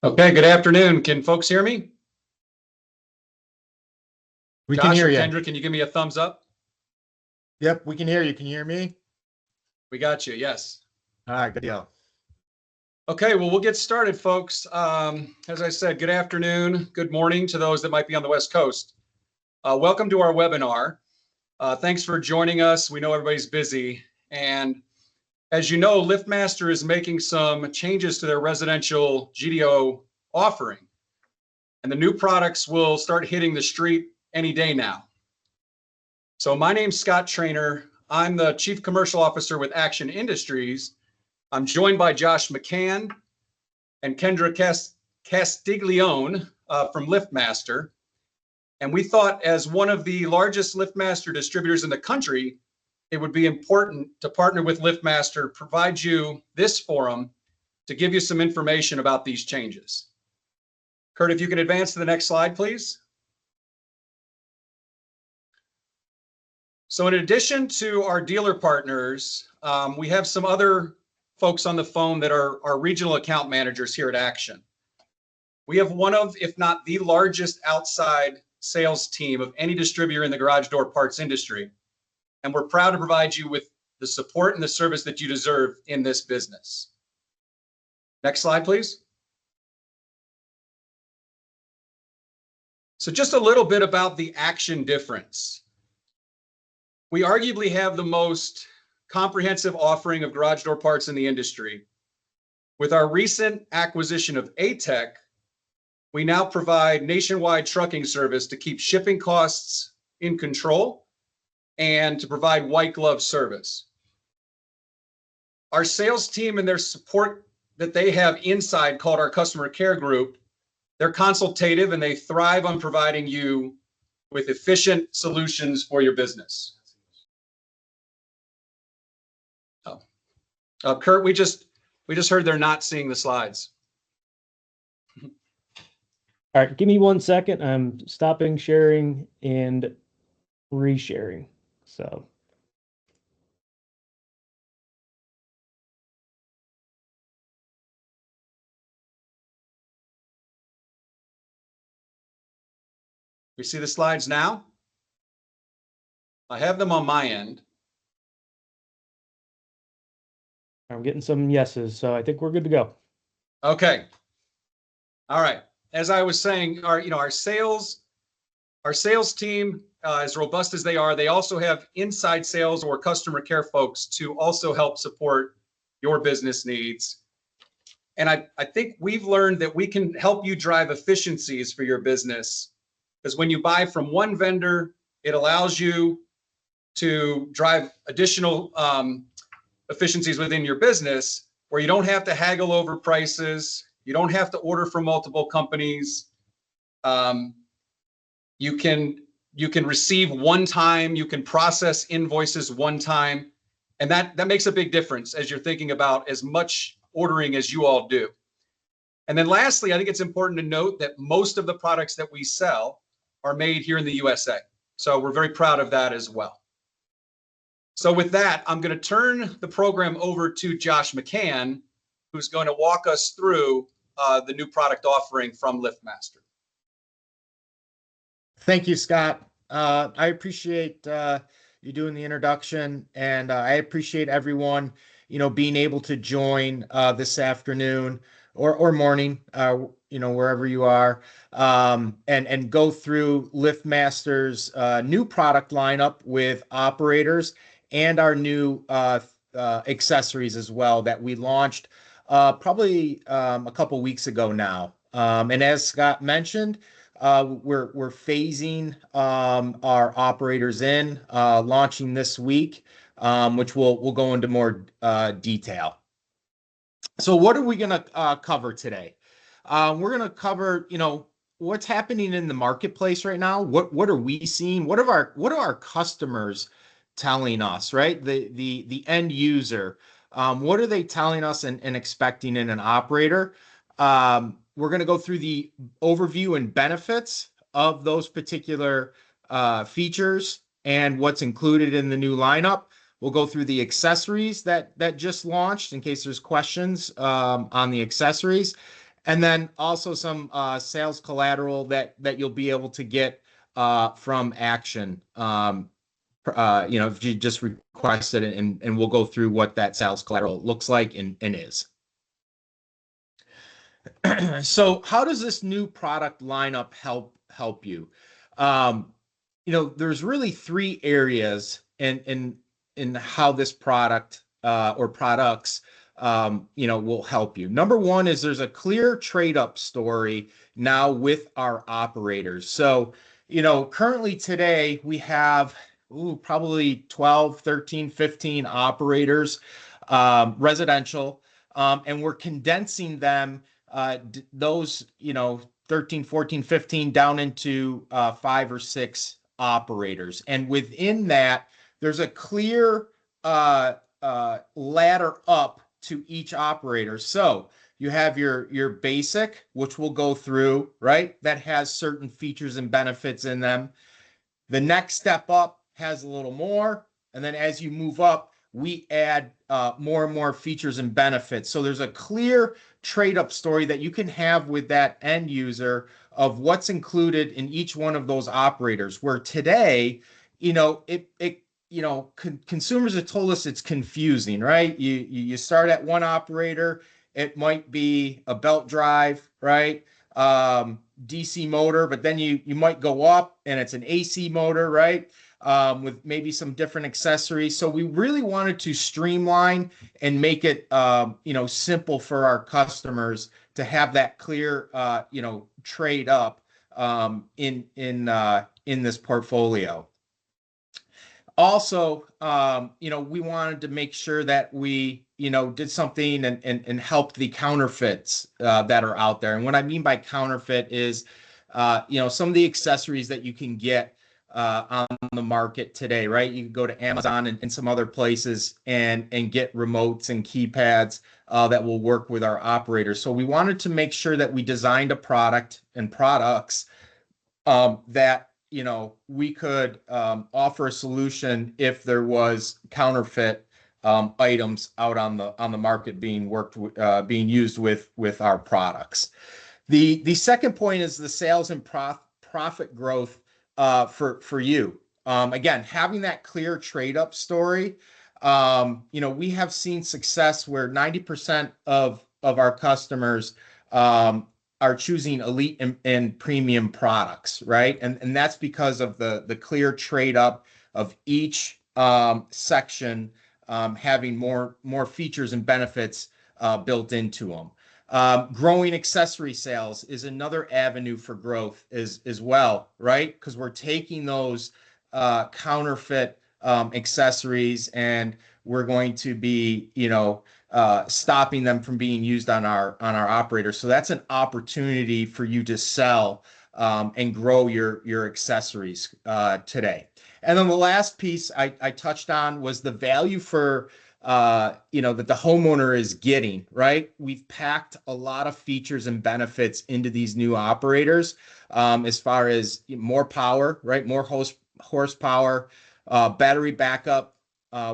Okay, good afternoon. Can folks hear me? We can hear Josh or you. Kendra, can you give me a thumbs up? Yep, we can hear you. Can you hear me? We got you, yes. All right, good deal. Okay, well, we'll get started, folks. As I said, good afternoon, good morning to those that might be on the West Coast. Welcome to our webinar. Thanks for joining us. We know everybody's busy. And as you know, LiftMaster is making some changes to their residential GDO offering. And the new products will start hitting the street any day now. So my name's Scott Trainer. I'm the Chief Commercial Officer with Action Industries. I'm joined by Josh McCann and Kendra Castiglione from LiftMaster. And we thought, as one of the largest LiftMaster distributors in the country, it would be important to partner with LiftMaster, provide you this forum to give you some information about these changes. Kurt, if you can advance to the next slide, please. So in addition to our dealer partners, we have some other folks on the phone that are our regional account managers here at Action. We have one of, if not the largest outside sales team of any distributor in the garage door parts industry. And we're proud to provide you with the support and the service that you deserve in this business. Next slide, please. So just a little bit about the Action difference. We arguably have the most comprehensive offering of garage door parts in the industry. With our recent acquisition of ATEC, we now provide nationwide trucking service to keep shipping costs in control and to provide white glove service. Our sales team and their support that they have inside, called our customer care group, they're consultative and they thrive on providing you with efficient solutions for your business. Kurt, we just heard they're not seeing the slides. All right, give me 1 second. I'm stopping sharing and resharing. So. We see the slides now? I have them on my end. I'm getting some yeses, so I think we're good to go. Okay. All right. As I was saying, our sales team, as robust as they are, they also have inside sales or customer care folks to also help support your business needs. And I think we've learned that we can help you drive efficiencies for your business, because when you buy from one vendor, it allows you to drive additional efficiencies within your business, where you don't have to haggle over prices. You don't have to order from multiple companies. You can receive one time. You can process invoices one time, and that makes a big difference as you're thinking about as much ordering as you all do. And then lastly, I think it's important to note that most of the products that we sell are made here in the USA. So we're very proud of that as well. So with that, I'm going to turn the program over to Josh McCann, who's going to walk us through the new product offering from LiftMaster. Thank you, Scott. I appreciate you doing the introduction, and I appreciate everyone, being able to join this afternoon or morning, wherever you are, and go through LiftMaster's new product lineup with operators and our new accessories as well that we launched probably a couple weeks ago now. And as Scott mentioned, we're phasing our operators in, launching this week, which we'll go into more detail. So what are we going to cover today? We're going to cover, what's happening in the marketplace right now. What are we seeing? What are our customers telling us, right? The end user. What are they telling us and expecting in an operator? We're going to go through the overview and benefits of those particular features and what's included in the new lineup. We'll go through the accessories that just launched in case there's questions on the accessories. And then also some sales collateral that you'll be able to get from Action. If you just request it, and we'll go through what that sales collateral looks like and is. So how does this new product lineup help you? There's really three areas in how this product or products will help you. Number one is there's a clear trade up story now with our operators. So, currently today we have probably 12, 13, 15 operators, residential, and we're condensing them, those, 13, 14, 15 down into 5 or 6 operators. And within that, there's a clear ladder up to each operator. So you have your basic, which we'll go through, right? That has certain features and benefits in them. The next step up has a little more. And then as you move up, we add more and more features and benefits. So there's a clear trade up story that you can have with that end user of what's included in each one of those operators. Where today, consumers have told us it's confusing, right? You start at one operator, it might be a belt drive, right? DC motor, but then you might go up and it's an AC motor, right? With maybe some different accessories. So we really wanted to streamline and make it, simple for our customers to have that clear, trade up in this portfolio. Also, we wanted to make sure that we, did something and helped the counterfeits that are out there. And what I mean by counterfeit is, some of the accessories that you can get on the market today, right? You can go to Amazon and some other places and get remotes and keypads that will work with our operators. So we wanted to make sure that we designed a product and products that we could offer a solution if there was counterfeit items out on the market being used with our products. The second point is the sales and profit growth for you. Again, having that clear trade up story. We have seen success where 90% of our customers are choosing elite and premium products, right? And that's because of the clear trade up of each section having more features and benefits built into them. Growing accessory sales is another avenue for growth as well, right? Because we're taking those counterfeit accessories and we're going to be, stopping them from being used on our operators. So that's an opportunity for you to sell and grow your accessories today. And then the last piece I touched on was the value for that the homeowner is getting, right? We've packed a lot of features and benefits into these new operators, as far as more power, right? More horsepower, battery backup.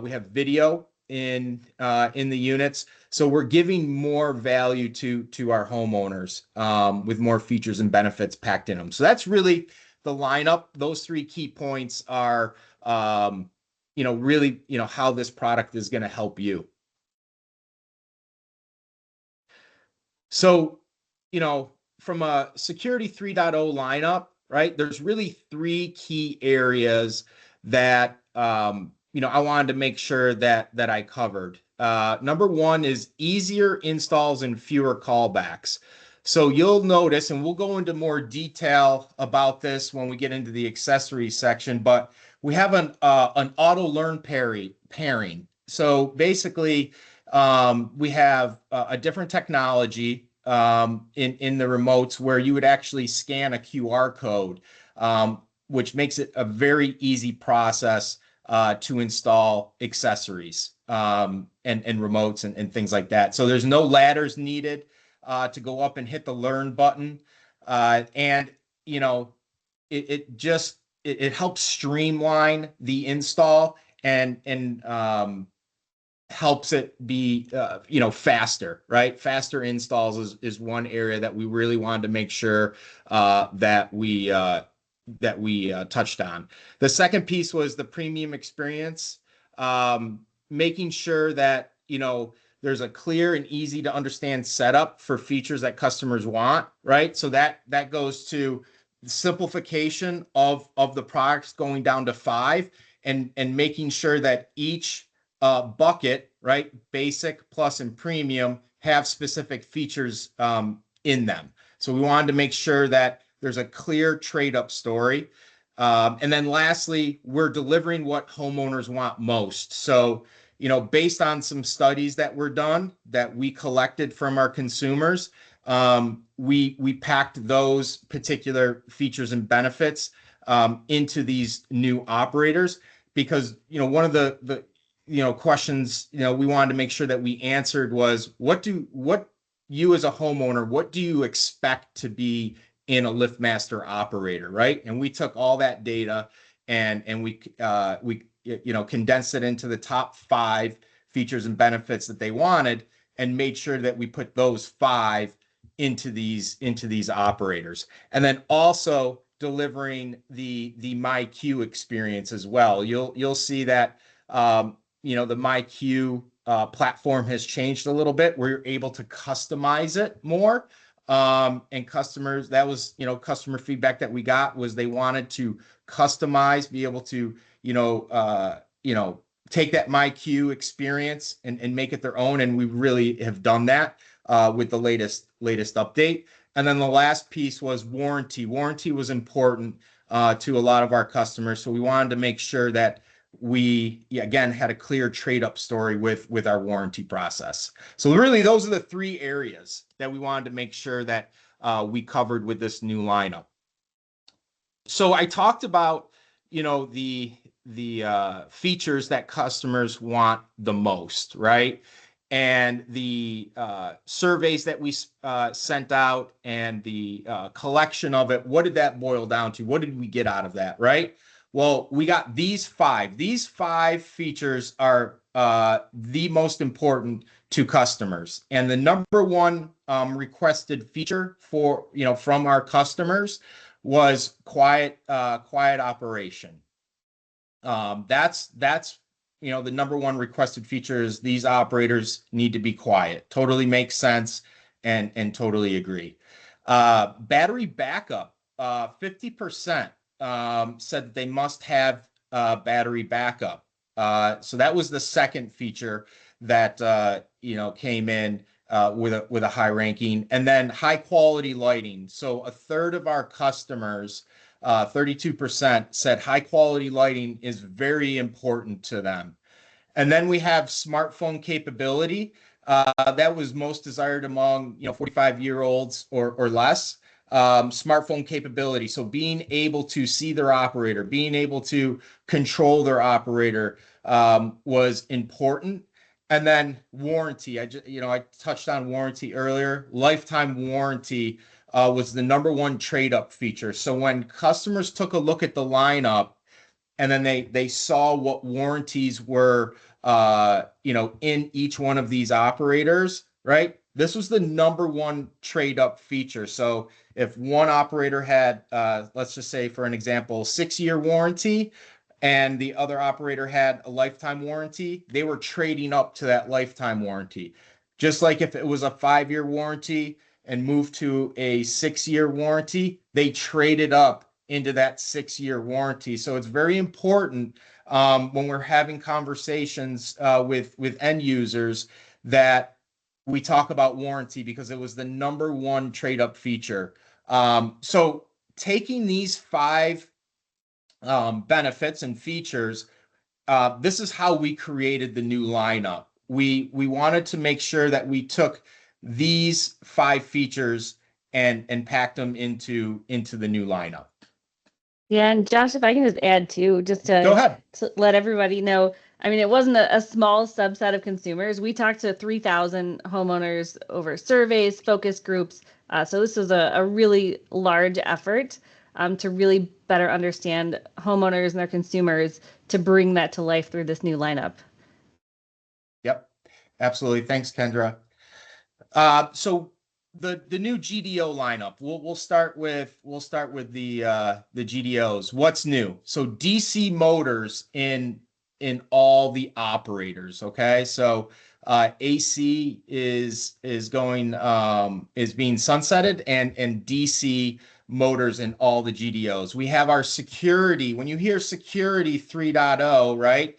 We have video in the units, so we're giving more value to our homeowners with more features and benefits packed in them. So that's really the lineup. Those three key points are really, how this product is going to help you. So, from a Security 3.0 lineup, right, there's really three key areas that, I wanted to make sure that I covered. Number one is easier installs and fewer callbacks. So you'll notice, and we'll go into more detail about this when we get into the accessories section, but we have an auto learn pairing. So basically, we have a different technology in the remotes where you would actually scan a QR code, which makes it a very easy process to install accessories and remotes and things like that. So there's no ladders needed to go up and hit the learn button. And, it helps streamline the install and helps it be, faster, right? Faster installs is one area that we really wanted to make sure that we touched on. The second piece was the premium experience, making sure that, there's a clear and easy to understand setup for features that customers want, right? So that goes to simplification of the products going down to 5, and making sure that each bucket, right, basic, plus, and premium, have specific features in them. So we wanted to make sure that there's a clear trade-up story. And then lastly, we're delivering what homeowners want most. So, based on some studies that were done that we collected from our consumers, we packed those particular features and benefits into these new operators, because one of the questions we wanted to make sure that we answered was, what you as a homeowner, what do you expect to be in a LiftMaster operator, right? And we took all that data and we condensed it into the top 5 features and benefits that they wanted, and made sure that we put those 5 into these operators. And then also delivering the MyQ experience as well. You'll see that the MyQ platform has changed a little bit. We're able to customize it more. And customers, that was, customer feedback that we got, was they wanted to customize, be able to, take that MyQ experience and make it their own. And we really have done that with the latest update. And then the last piece was warranty. Warranty was important to a lot of our customers. So we wanted to make sure that we, again, had a clear trade-up story with our warranty process. So really, those are the 3 areas that we wanted to make sure that we covered with this new lineup. So I talked about, the features that customers want the most, right? And the surveys that we sent out, and the collection of it, what did that boil down to? What did we get out of that, right? Well, we got these 5. These 5 features are the most important to customers. And the number 1 requested feature from our customers was quiet operation. That's the number 1 requested feature is these operators need to be quiet. Totally makes sense, and totally agree. Battery backup, 50% said that they must have battery backup. So that was the second feature that came in with a high ranking. And then high quality lighting. So a third of our customers, 32%, said high quality lighting is very important to them. And then we have smartphone capability. That was most desired among 45-year-olds or less. Smartphone capability. So being able to see their operator, being able to control their operator was important. And then warranty. I touched on warranty earlier. Lifetime warranty was the number 1 trade-up feature. So when customers took a look at the lineup, and then they saw what warranties were in each one of these operators, right? This was the number 1 trade-up feature. So if one operator had, let's just say for an example, 6-year warranty, and the other operator had a lifetime warranty, they were trading up to that lifetime warranty. Just like if it was a 5-year warranty and moved to a 6-year warranty, they traded up into that 6-year warranty. So it's very important when we're having conversations with end users that we talk about warranty, because it was the number 1 trade-up feature. So taking these 5 benefits and features, this is how we created the new lineup. We wanted to make sure that we took these 5 features and packed them into the new lineup. Yeah, and Josh, if I can just add too, just Go ahead. to let everybody know, I mean, it wasn't a small subset of consumers. We talked to 3,000 homeowners over surveys, focus groups. So this was a really large effort to really better understand homeowners and their consumers, to bring that to life through this new lineup. Yep. Absolutely. Thanks, Kendra. So the new GDO lineup. We'll start with the GDOs. What's new? So DC motors in all the operators. Okay, so AC is going is being sunsetted, and DC motors in all the GDOs. We have our security. When you hear security 3.0, right?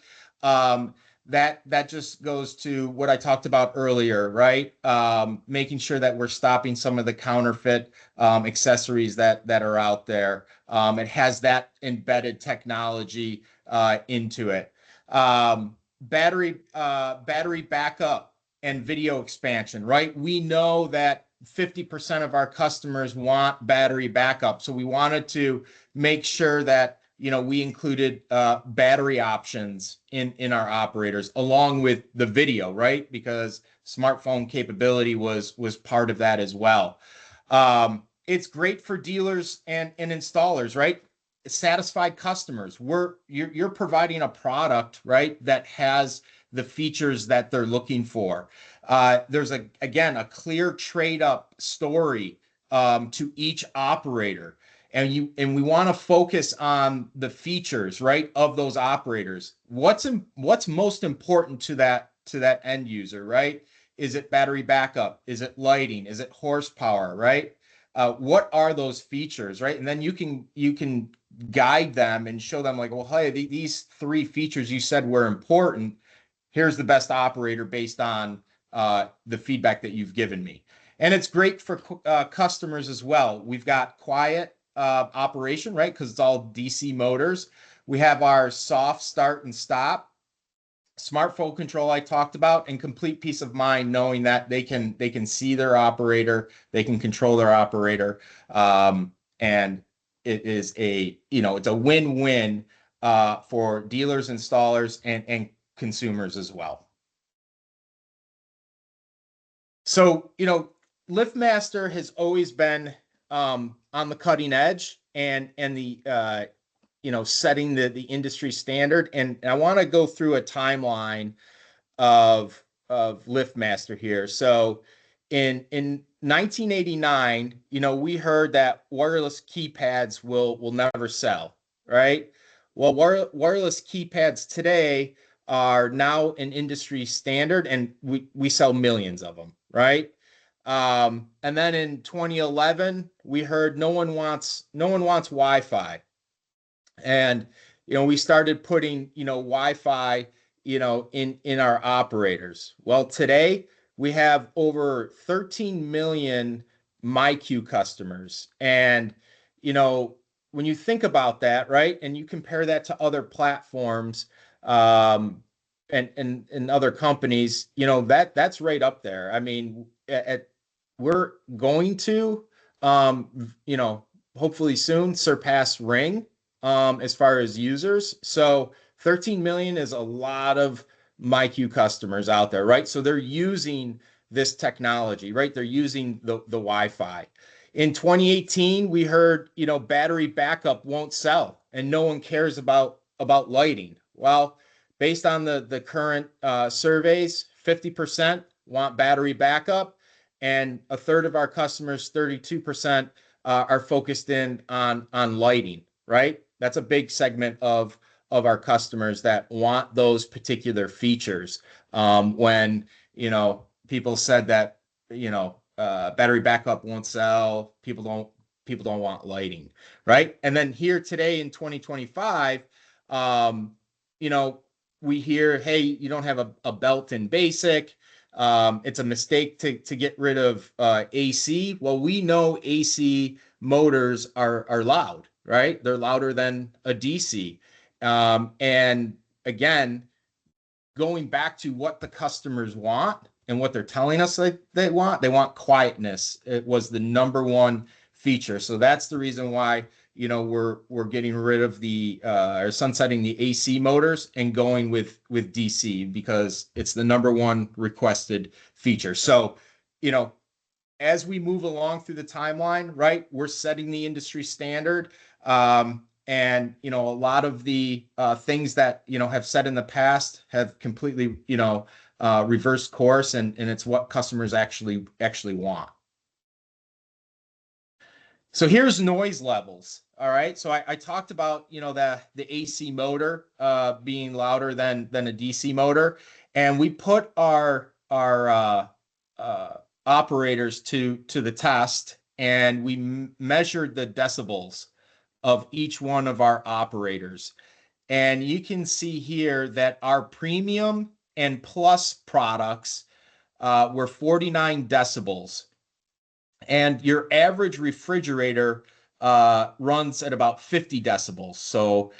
That just goes to what I talked about earlier, right? Making sure that we're stopping some of the counterfeit accessories that are out there. It has that embedded technology into it. Battery backup and video expansion, right? We know that 50% of our customers want battery backup, so we wanted to make sure that we included battery options in our operators along with the video, right? Because smartphone capability was part of that as well. It's great for dealers and installers, right? Satisfied customers. You're providing a product, right, that has the features that they're looking for. There's again a clear trade up story to each operator. And we want to focus on the features, right, of those operators. What's most important to that end user, right? Is it battery backup? Is it lighting? Is it horsepower, right? What are those features, right? And then you can guide them and show them like, well, hey, these three features you said were important. Here's the best operator based on the feedback that you've given me. And it's great for customers as well. We've got quiet operation, right? Because it's all DC motors. We have our soft start and stop, smartphone control I talked about, and complete peace of mind knowing that they can see their operator, they can control their operator, and it is it's a win-win for dealers, installers, and consumers as well. So LiftMaster has always been on the cutting edge and the setting the industry standard. And I want to go through a timeline of LiftMaster here. So in 1989, we heard that wireless keypads will never sell, right? Well, wireless keypads today are now an industry standard, and we sell millions of them, right? And then in 2011, we heard no one wants Wi-Fi, and we started putting Wi-Fi in our operators. Well, today we have over 13 million MyQ customers, and when you think about that, right, and you compare that to other platforms, and other companies, that's right up there. I mean, we're going to, hopefully soon surpass Ring as far as users. So 13 million is a lot of MyQ customers out there, right? So they're using this technology, right? They're using the Wi-Fi. In 2018, we heard, battery backup won't sell and no one cares about lighting. Well, based on the current surveys, 50% want battery backup, and a third of our customers, 32%, are focused in on lighting, right? That's a big segment of our customers that want those particular features. When people said that battery backup won't sell, people don't want lighting, right? And then here today in 2025, we hear, hey, you don't have a built-in basic. It's a mistake to get rid of AC. Well, we know AC motors are loud, right? They're louder than a DC. And again, going back to what the customers want and what they're telling us they want quietness. It was the number one feature. So that's the reason why we're getting rid of or sunsetting the AC motors and going with DC, because it's the number one requested feature. So as we move along through the timeline, right, we're setting the industry standard. And a lot of the things that have said in the past have completely reverse course, and it's what customers actually want. So here's noise levels. All right. So I talked about, the AC motor being louder than a DC motor, and we put our operators to the test, and we measured the decibels of each one of our operators. And you can see here that our premium and plus products were 49 decibels. And your average refrigerator runs at about 50 decibels. So,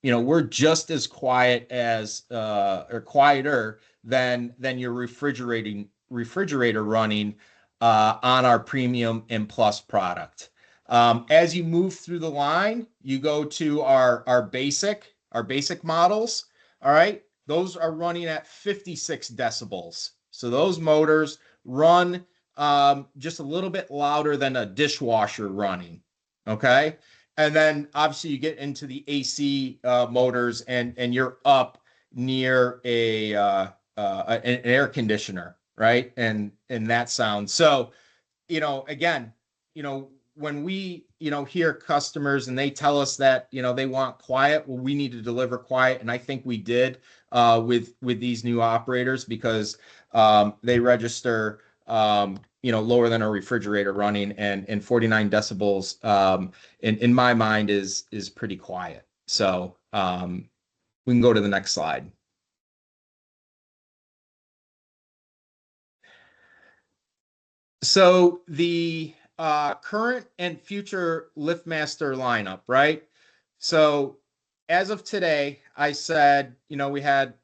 we're just as quiet as or quieter than your refrigerator running on our premium and plus product. As you move through the line, you go to our basic models. All right, those are running at 56 decibels. So those motors run just a little bit louder than a dishwasher running. Okay. And then obviously you get into the AC motors, and you're up near an air conditioner, right? And that sound. So, again, when we, hear customers and they tell us that, they want quiet, well, we need to deliver quiet. And I think we did with these new operators, because they register lower than a refrigerator running, and 49 decibels in my mind is pretty quiet. So we can go to the next slide. So the current and future LiftMaster lineup, right? So as of today, I said, we had,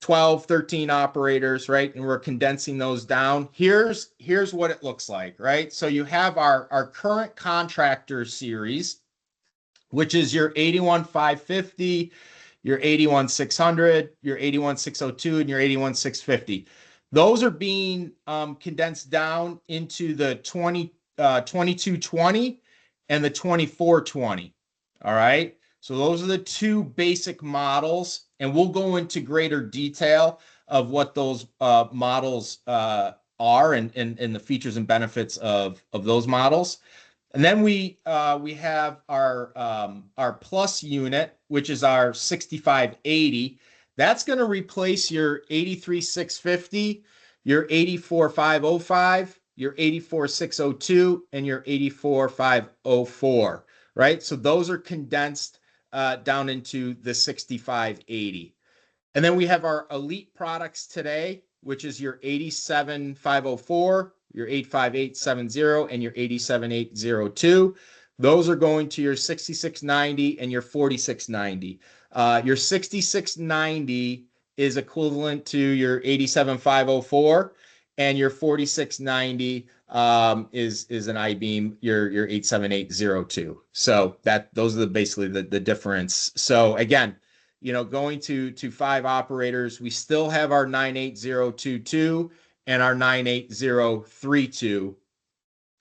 12, 13 operators, right? And we're condensing those down. Here's what it looks like, right? So you have our current contractor series, which is your 81,550, your 81,600, your 81,602, and your 81,650. Those are being condensed down into the 2220 and the 2420. All right. So those are the two basic models, and we'll go into greater detail of what those models are, and the features and benefits of those models. And then we have our plus unit, which is our 6580. That's going to replace your 83,650, your 84,505, your 84,602, and your 84,504. Right? So those are condensed down into the 6580. And then we have our elite products today, which is your 87,504, your 85870, and your 87802. Those are going to your 6690 and your 4690. Your 6690 is equivalent to your 87,504, and your 4690 is an I-beam, your 87802. So those are basically the difference. So again, going to 5 operators, we still have our 98022 and our 98032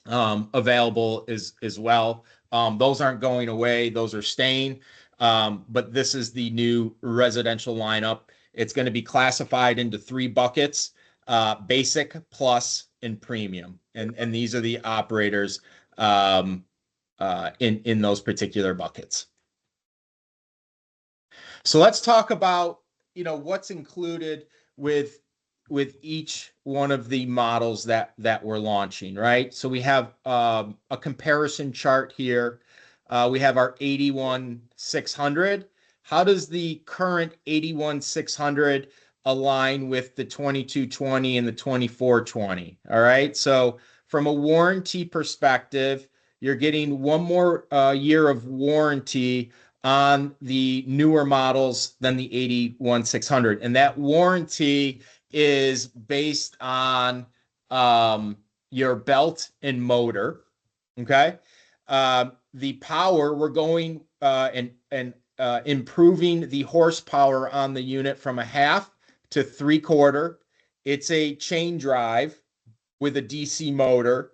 available as well. Those aren't going away; those are staying. But this is the new residential lineup. It's going to be classified into 3 buckets: basic, plus, and premium. And these are the operators in those particular buckets. So let's talk about, what's included with each one of the models that we're launching, right? So we have a comparison chart here. We have our 81,600. How does the current 81,600 align with the 2220 and the 2420? All right. So from a warranty perspective, you're getting 1 more year of warranty on the newer models than the 81,600. And that warranty is based on your belt and motor. Okay. The power, we're going and improving the horsepower on the unit from 1/2 to 3/4. It's a chain drive with a DC motor.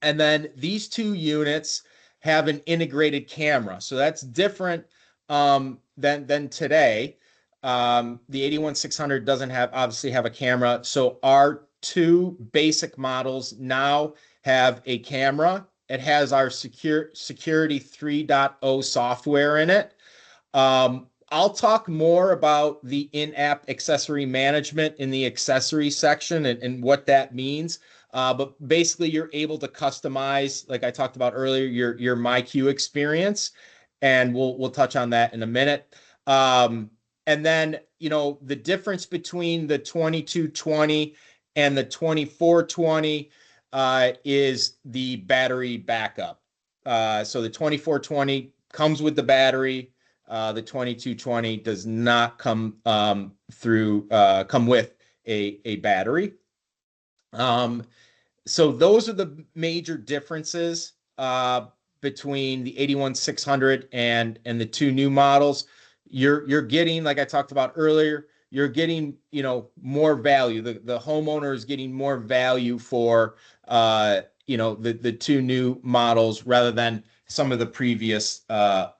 And then these 2 units have an integrated camera. So that's different than today. The 81600 doesn't obviously have a camera. So our two basic models now have a camera. It has our security 3.0 software in it. I'll talk more about the in-app accessory management in the accessory section and what that means. But basically, you're able to customize, like I talked about earlier, your MyQ experience, and we'll touch on that in a minute. And then, the difference between the 2220 and the 2420 is the battery backup. So the 2420 comes with the battery. The 2220 does not come with a battery. So those are the major differences between the 81600 and the two new models. You're getting, like I talked about earlier, you're getting more value. The homeowner is getting more value for the two new models rather than some of the previous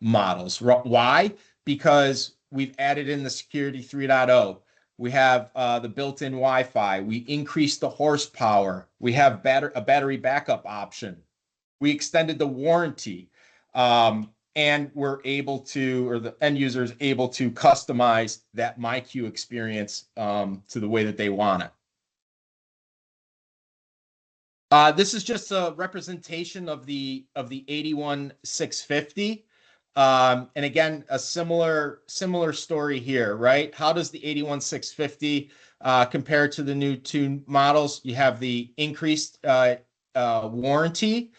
models. Why? Because we've added in the security 3.0. We have the built-in Wi-Fi. We increased the horsepower. We have a battery backup option. We extended the warranty. And we're able to, or the end user is able to customize that MyQ experience to the way that they want it. This is just a representation of the 81650. And again, a similar story here, right? How does the 81650 compare to the new two models? You have the increased warranty,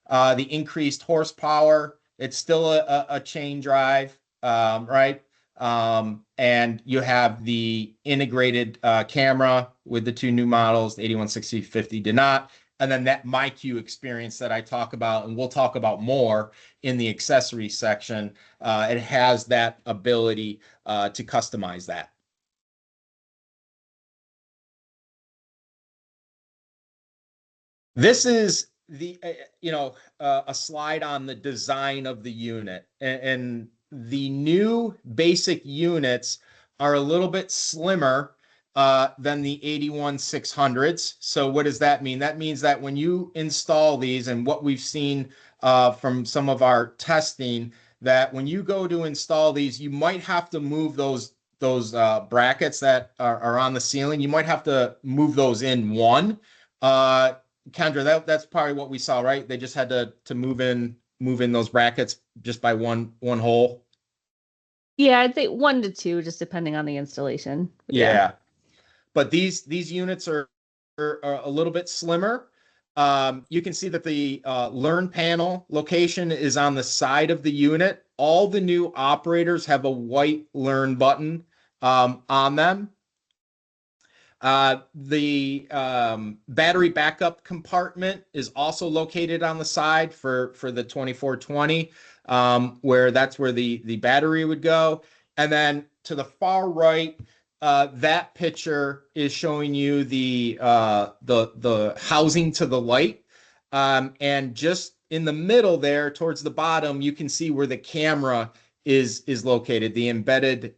the increased horsepower. It's still a chain drive, right? And you have the integrated camera with the two new models. The 81650 did not. And then that MyQ experience that I talk about, and we'll talk about more in the accessory section, it has that ability to customize that. This is a slide on the design of the unit, and the new basic units are a little bit slimmer than the 81600s. So what does that mean? That means that when you install these, and what we've seen from some of our testing, that when you go to install these, you might have to move those brackets that are on the ceiling. You might have to move those in one. Kendra, that's probably what we saw, right? They just had to move in those brackets just by one hole. Yeah, I'd say 1 to 2, just depending on the installation. Yeah. But these units are a little bit slimmer. You can see that the Learn panel location is on the side of the unit. All the new operators have a white Learn button on them. The battery backup compartment is also located on the side for the 2420, where that's where the battery would go. And then to the far right, that picture is showing you the housing to the light. And just in the middle there, towards the bottom, you can see where the camera is located. The embedded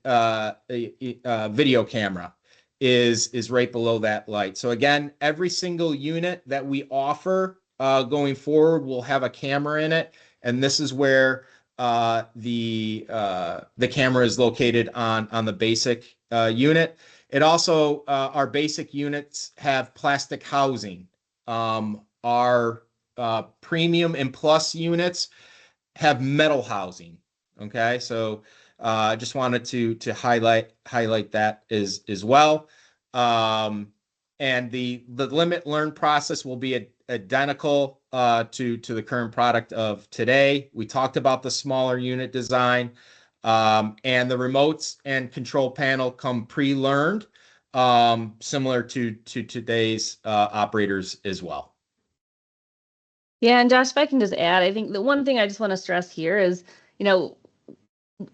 video camera is right below that light. So again, every single unit that we offer going forward will have a camera in it, and this is where the camera is located on the basic unit. It also our basic units have plastic housing. Our premium and plus units have metal housing. Okay, so I just wanted to highlight that as well. And the limit learn process will be identical to the current product of today. We talked about the smaller unit design, and the remotes and control panel come pre-learned, similar to today's operators as well. Yeah, and Josh, if I can just add, I think the one thing I just want to stress here is,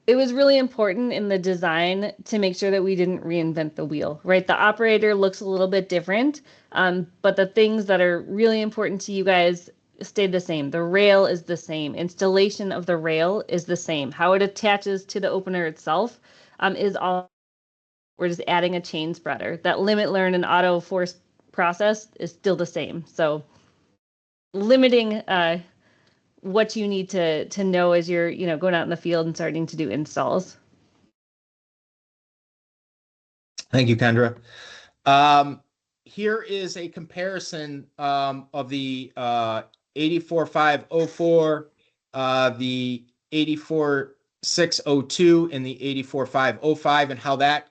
it was really important in the design to make sure that we didn't reinvent the wheel, right? The operator looks a little bit different, but the things that are really important to you guys stayed the same. The rail is the same. Installation of the rail is the same. How it attaches to the opener itself is all We're just adding a chain spreader. That limit, learn, and auto force process is still the same. So limiting what you need to know as you're, going out in the field and starting to do installs. Thank you, Kendra. Here is a comparison of the 84504, the 84602, and the 84505, and how that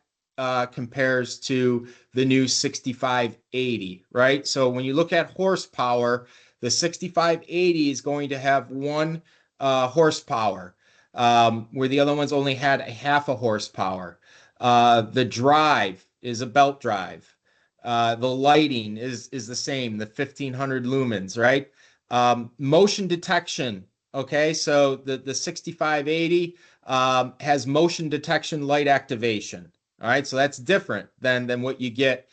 compares to the new 6580, right? So when you look at horsepower, the 6580 is going to have 1 horsepower, where the other ones only had a half a horsepower. The drive is a belt drive. The lighting is the same, the 1500 lumens, right? Motion detection. Okay, so the 6580 has motion detection light activation. All right, so that's different than what you get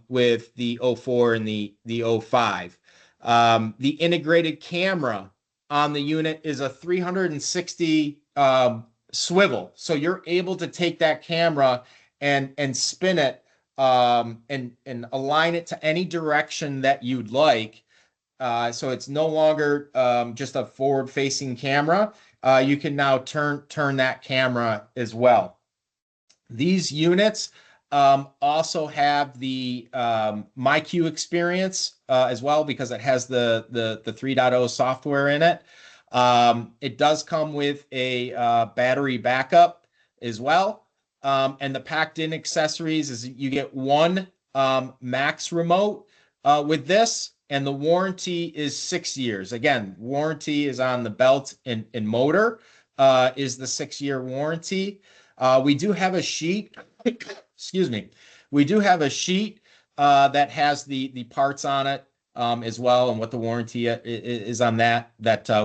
with the 04 and the 05. The integrated camera on the unit is a 360 swivel, so you're able to take that camera and spin it and align it to any direction that you'd like. So it's no longer just a forward-facing camera. You can now turn that camera as well. These units also have the MyQ experience as well, because it has the 3.0 software in it. It does come with a battery backup as well. And the packed in accessories is you get 1 max remote with this, and the warranty is 6 years. Again, warranty is on the belt and motor is the 6-year warranty. We do have a sheet, excuse me. We do have a sheet that has the parts on it as well, and what the warranty is on that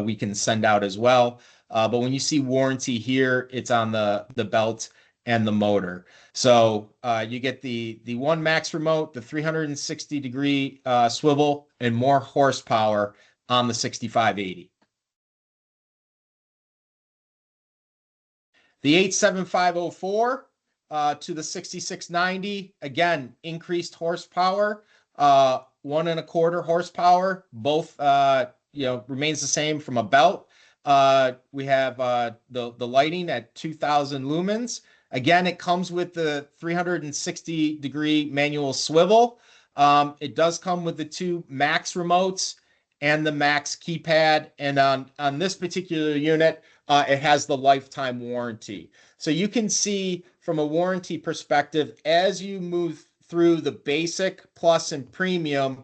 we can send out as well. But when you see warranty here, it's on the belt and the motor. So you get the 1 max remote, the 360-degree swivel, and more horsepower on the 6580. The 87504 to the 6690, again, increased horsepower, 1.25 horsepower, both remains the same from a belt. We have the lighting at 2000 lumens. Again, it comes with the 360-degree manual swivel. It does come with the 2 max remotes and the max keypad. And on this particular unit, it has the lifetime warranty. So you can see from a warranty perspective, as you move through the basic, plus, and premium,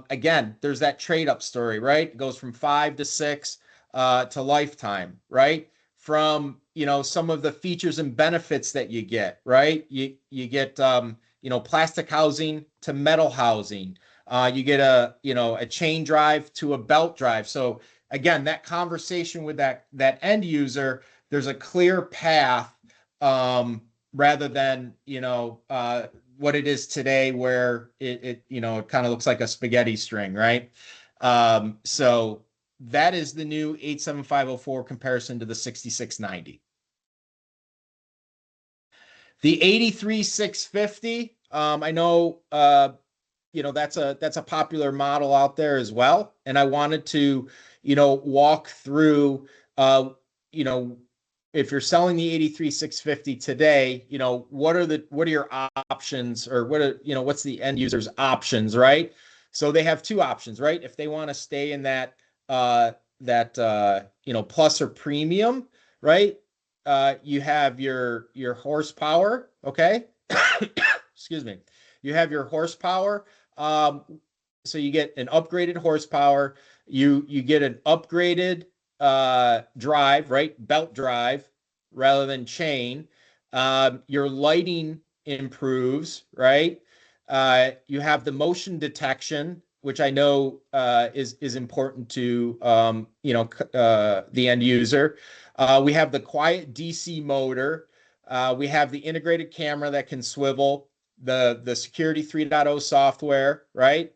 again, there's that trade-up story, right? It goes from 5 to 6 to lifetime, right? From, some of the features and benefits that you get, right? You get, plastic housing to metal housing. You get a chain drive to a belt drive. So again, that conversation with that end user, there's a clear path rather than, what it is today, where it kind of looks like a spaghetti string, right? So that is the new 87504 comparison to the 6690. The 83650, I know, that's a popular model out there as well. And I wanted to, walk through, if you're selling the 83650 today, what are your options, or what's the end user's options, right? So they have 2 options, right? If they want to stay in that plus or premium, right? You have your horsepower, okay? Excuse me. You have your horsepower. So you get an upgraded horsepower. You get an upgraded drive, right? Belt drive rather than chain. Your lighting improves, right? You have the motion detection, which I know is important to the end user. We have the quiet DC motor. We have the integrated camera that can swivel, the security 3.0 software, right?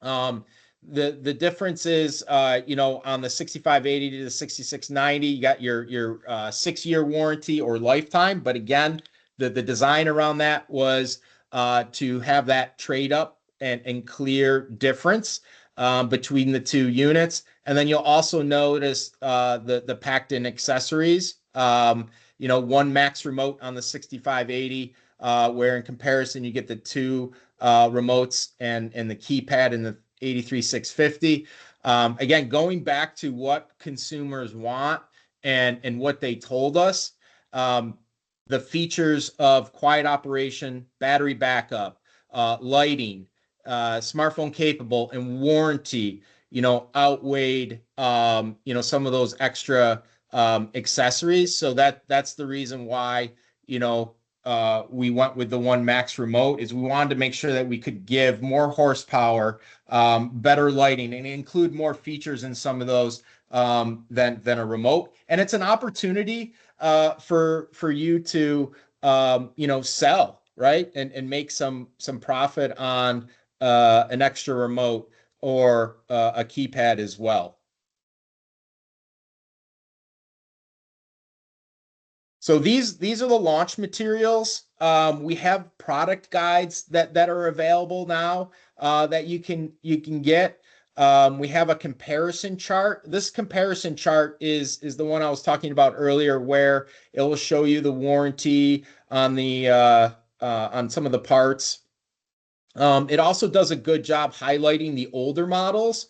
The difference is, on the 6580 to the 6690, you got your 6-year warranty or lifetime. But again, the design around that was to have that trade up and clear difference between the two units. And then you'll also notice the packed in accessories. One max remote on the 6580, where in comparison you get the two remotes and the keypad in the 83650. Again, going back to what consumers want and what they told us, the features of quiet operation, battery backup, lighting, smartphone capable, and warranty, outweighed, some of those extra accessories. So that's the reason why, we went with the one max remote, is we wanted to make sure that we could give more horsepower, better lighting, and include more features in some of those than a remote. And it's an opportunity for you to sell, right, and make some profit on an extra remote or a keypad as well. So these are the launch materials. We have product guides that are available now that you can get. We have a comparison chart. This comparison chart is the one I was talking about earlier, where it will show you the warranty on the on some of the parts. It also does a good job highlighting the older models.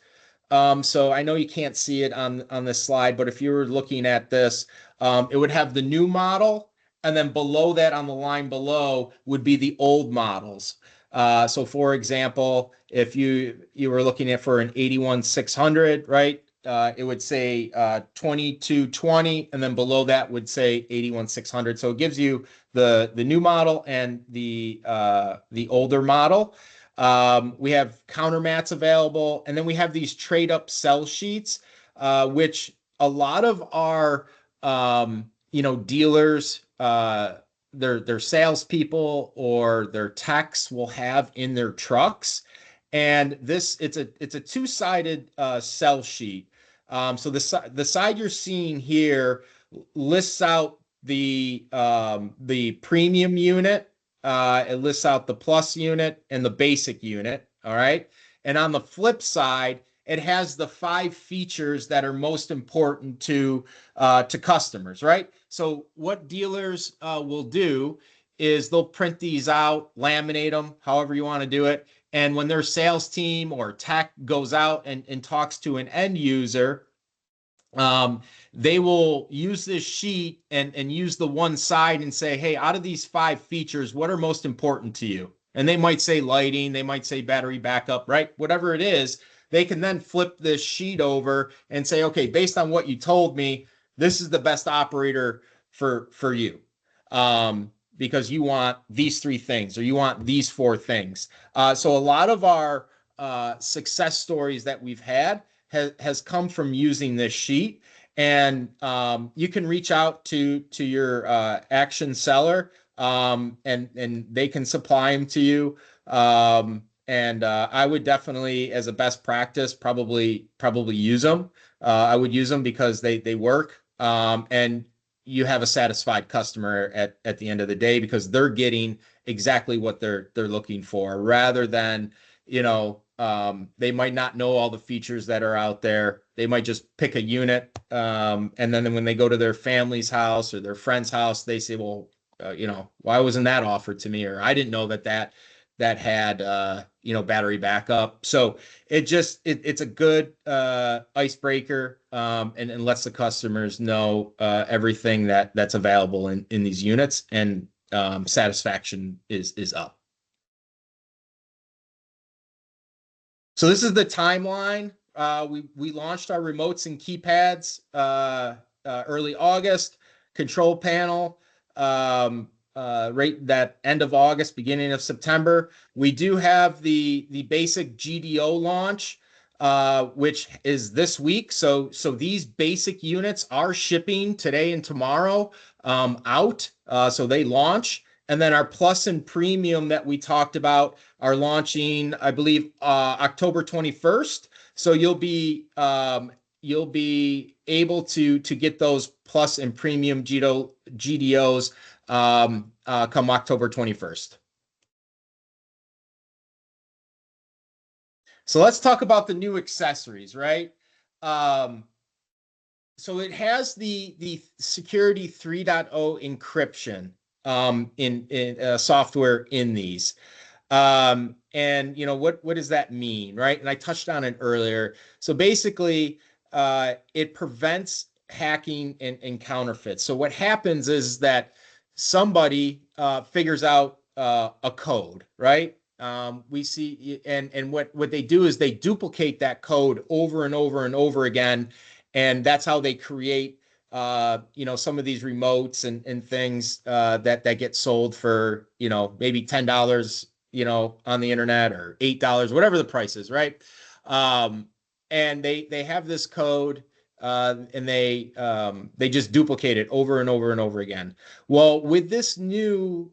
So I know you can't see it on this slide, but if you were looking at this, it would have the new model, and then below that, on the line below, would be the old models. So for example, if you were looking at for an 81600, right, it would say 2220, and then below that would say 81600. So it gives you the new model and the older model. We have counter mats available, and then we have these trade up sell sheets, which a lot of our dealers, their salespeople or their techs will have in their trucks. And it's a two-sided sell sheet. So the side you're seeing here lists out the premium unit. It lists out the plus unit and the basic unit. All right. And on the flip side, it has the 5 features that are most important to customers, right? So what dealers will do is they'll print these out, laminate them, however you want to do it. And when their sales team or tech goes out and talks to an end user, they will use this sheet and use the one side and say, hey, out of these 5 features, what are most important to you? And they might say lighting, they might say battery backup, right? Whatever it is, they can then flip this sheet over and say, okay, based on what you told me, this is the best operator for you. Because you want these 3 things, or you want these 4 things. So a lot of our success stories that we've had has come from using this sheet. And you can reach out to your action seller, and they can supply them to you. And I would definitely, as a best practice, probably use them. I would use them because they work, and you have a satisfied customer at the end of the day, because they're getting exactly what they're looking for, rather than, they might not know all the features that are out there. They might just pick a unit, and then when they go to their family's house or their friend's house, they say, well, why wasn't that offered to me? Or I didn't know that had battery backup. So it's a good icebreaker, and lets the customers know everything that's available in these units, and satisfaction is up. So this is the timeline. We launched our remotes and keypads early August. Control panel right that end of August, beginning of September. We do have the basic GDO launch, which is this week. So these basic units are shipping today and tomorrow out. So they launch. And then our plus and premium that we talked about are launching, I believe, October 21st. So you'll be able to get those plus and premium GDOs come October 21st. So let's talk about the new accessories, right? So it has the security 3.0 encryption in software in these. And what does that mean, right? And I touched on it earlier. So basically, it prevents hacking and counterfeits. So what happens is that somebody figures out a code, right? We see, and what they do is they duplicate that code over and over and over again, and that's how they create some of these remotes and things that get sold for maybe $10 on the internet, or $8, whatever the price is, right? And they have this code, and they just duplicate it over and over and over again. Well, with this new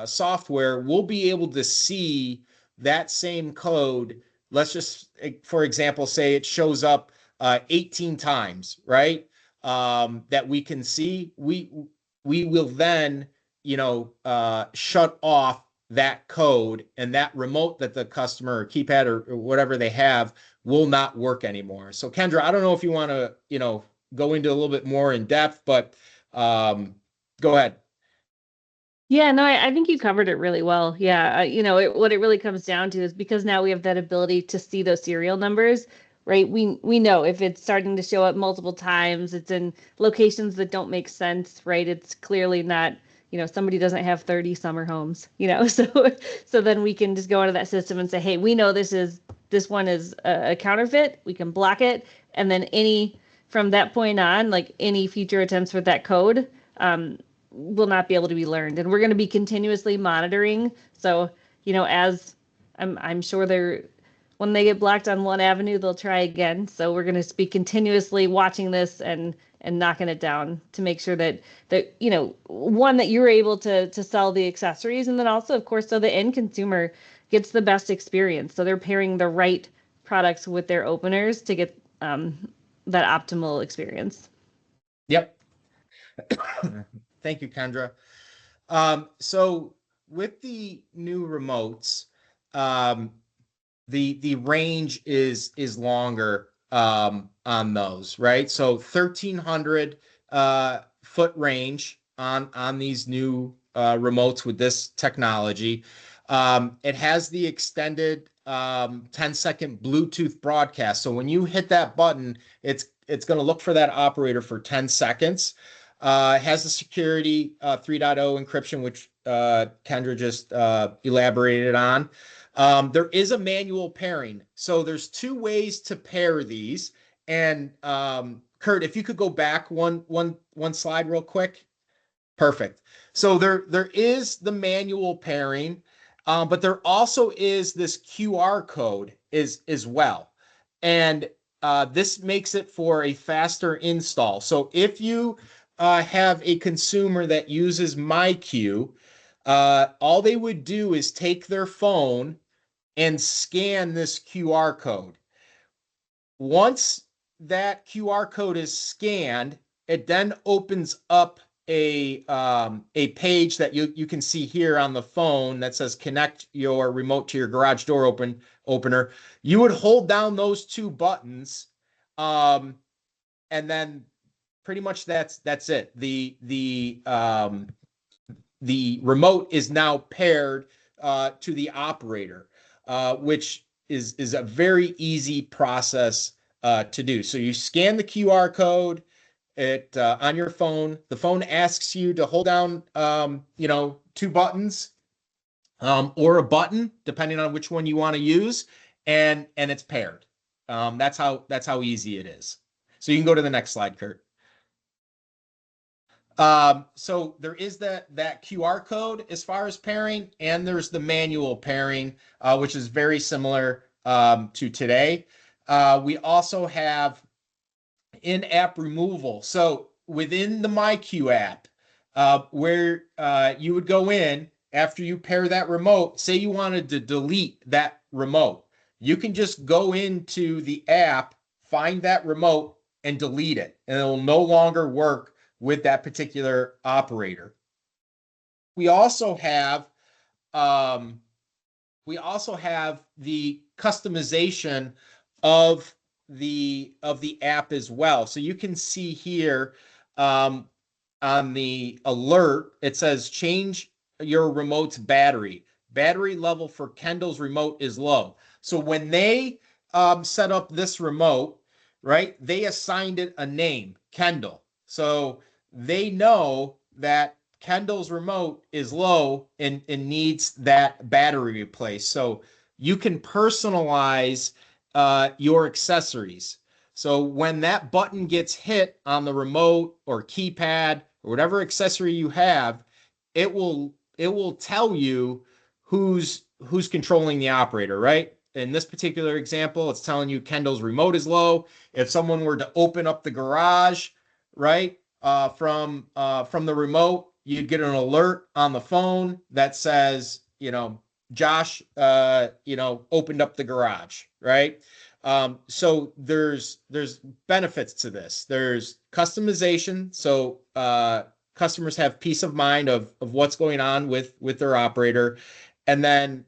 software, we'll be able to see that same code. Let's just, for example, say it shows up 18 times, right? That we can see. We will then shut off that code, and that remote that the customer, or keypad, or whatever they have, will not work anymore. So Kendra, I don't know if you want to go into a little bit more in depth, but go ahead. Yeah, no, I think you covered it really well. Yeah, what it really comes down to is, because now we have that ability to see those serial numbers, right? We know if it's starting to show up multiple times, it's in locations that don't make sense, right? It's clearly not, somebody doesn't have 30 summer homes, so then we can just go into that system and say, hey, we know this one is a counterfeit. We can block it, and then from that point on, like any future attempts with that code, will not be able to be learned, and we're going to be continuously monitoring. So as I'm sure when they get blocked on one avenue, they'll try again. So we're going to be continuously watching this and knocking it down to make sure that one, that you're able to sell the accessories, and then also, of course, so the end consumer gets the best experience. So they're pairing the right products with their openers to get that optimal experience. Yep. Thank you, Kendra. So with the new remotes, the range is longer on those, right? So 1,300 foot range on these new remotes with this technology. It has the extended 10-second Bluetooth broadcast. So when you hit that button, it's going to look for that operator for 10 seconds. It has the security 3.0 encryption, which Kendra just elaborated on. There is a manual pairing. So there's two ways to pair these. And Kurt, if you could go back one slide real quick. Perfect. So there is the manual pairing, but there also is this QR code as well. And this makes it for a faster install. So if you have a consumer that uses MyQ, all they would do is take their phone and scan this QR code. Once that QR code is scanned, it then opens up a page that you can see here on the phone that says connect your remote to your garage door opener. You would hold down those two buttons, and then pretty much that's it. The remote is now paired to the operator, which is a very easy process to do. So you scan the QR code on your phone. The phone asks you to hold down, two buttons or a button, depending on which one you want to use, and it's paired. That's how easy it is. So you can go to the next slide, Kurt. So there is that QR code as far as pairing, and there's the manual pairing, which is very similar to today. We also have in-app removal. So within the MyQ app, where you would go in after you pair that remote, say you wanted to delete that remote, you can just go into the app, find that remote, and delete it, and it will no longer work with that particular operator. We also have the customization of the app as well. So you can see here on the alert, it says change your remote's battery. Battery level for Kendall's remote is low. So when they set up this remote, right, they assigned it a name, Kendall. So they know that Kendall's remote is low and needs that battery replaced. So you can personalize your accessories. So when that button gets hit on the remote or keypad or whatever accessory you have, it will tell you who's controlling the operator, right? In this particular example, it's telling you Kendall's remote is low. If someone were to open up the garage, right, from the remote, you'd get an alert on the phone that says, Josh, opened up the garage, right? So there's benefits to this. There's customization. So customers have peace of mind of what's going on with their operator. And then,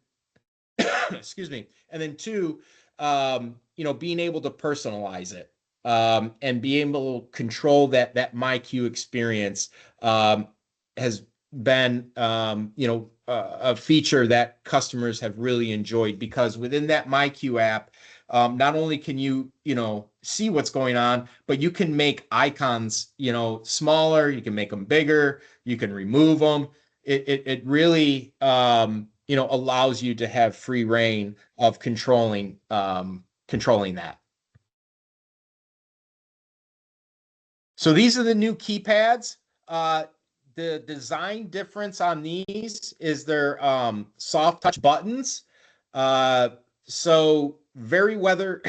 excuse me. And then two, being able to personalize it and be able to control that MyQ experience has been, a feature that customers have really enjoyed, because within that MyQ app, not only can you, see what's going on, but you can make icons, smaller, you can make them bigger, you can remove them. It really, allows you to have free reign of controlling that. So these are the new keypads. The design difference on these is their soft touch buttons. So very weather,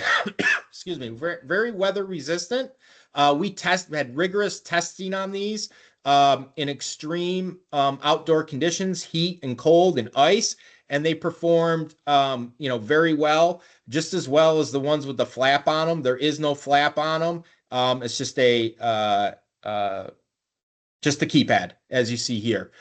excuse me, very weather resistant. We had rigorous testing on these in extreme outdoor conditions, heat and cold and ice, and they performed, very well, just as well as the ones with the flap on them. There is no flap on them. It's just just the keypad, as you see here.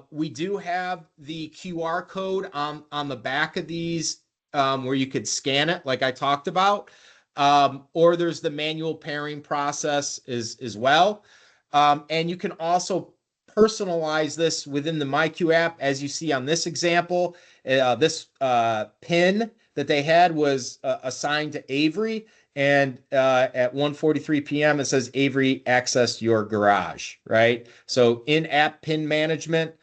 We do have the QR code on the back of these where you could scan it, like I talked about. Or there's the manual pairing process as well. And you can also personalize this within the MyQ app, as you see on this example. This pin that they had was assigned to Avery. And at 1:43 p.m., it says Avery accessed your garage, right? So in-app pin management,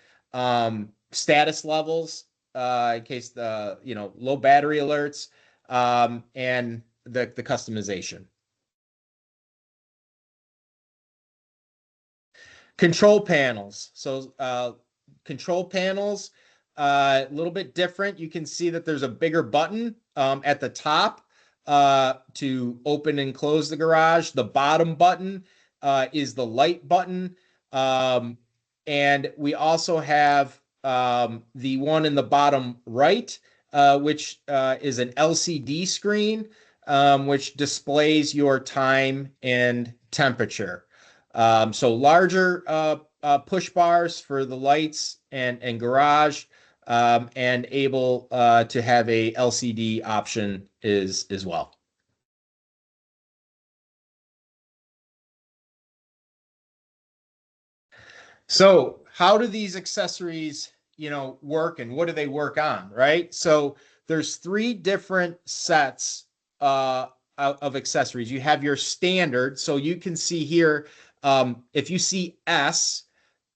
status levels, in case the low battery alerts, and the customization. Control panels. So control panels, a little bit different. You can see that there's a bigger button at the top to open and close the garage. The bottom button is the light button. And we also have the one in the bottom right, which is an LCD screen, which displays your time and temperature. So larger push bars for the lights and garage, and able to have a LCD option as well. So how do these accessories, work, and what do they work on, right? So there's 3 different sets of accessories. You have your standard. So you can see here, if you see S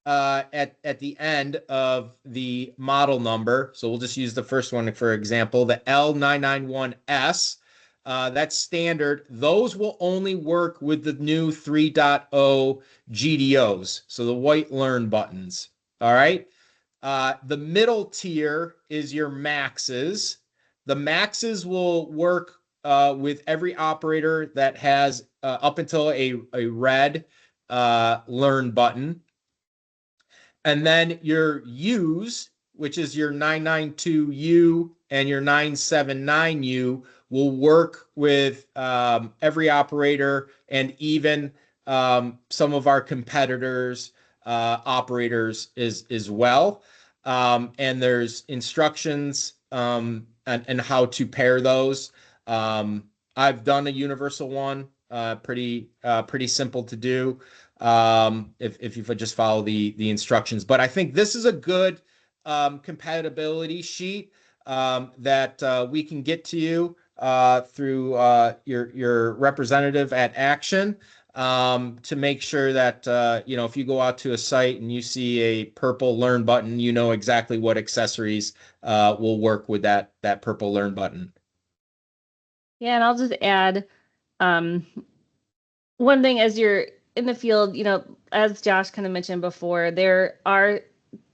at the end of the model number, so we'll just use the first one for example, the L991S, that's standard. Those will only work with the new 3.0 GDOs, so the white learn buttons. All right. The middle tier is your maxes. The maxes will work with every operator that has up until a red learn button. And then your U's, which is your 992U and your 979U, will work with every operator and even some of our competitors, operators as well. And there's instructions and how to pair those. I've done a universal one, pretty simple to do, if you just follow the instructions. But I think this is a good compatibility sheet that we can get to you through your representative at Action, to make sure that if you go out to a site and you see a purple Learn button, you know exactly what accessories will work with that purple Learn button. Yeah, and I'll just add one thing as you're in the field, as Josh kind of mentioned before, there are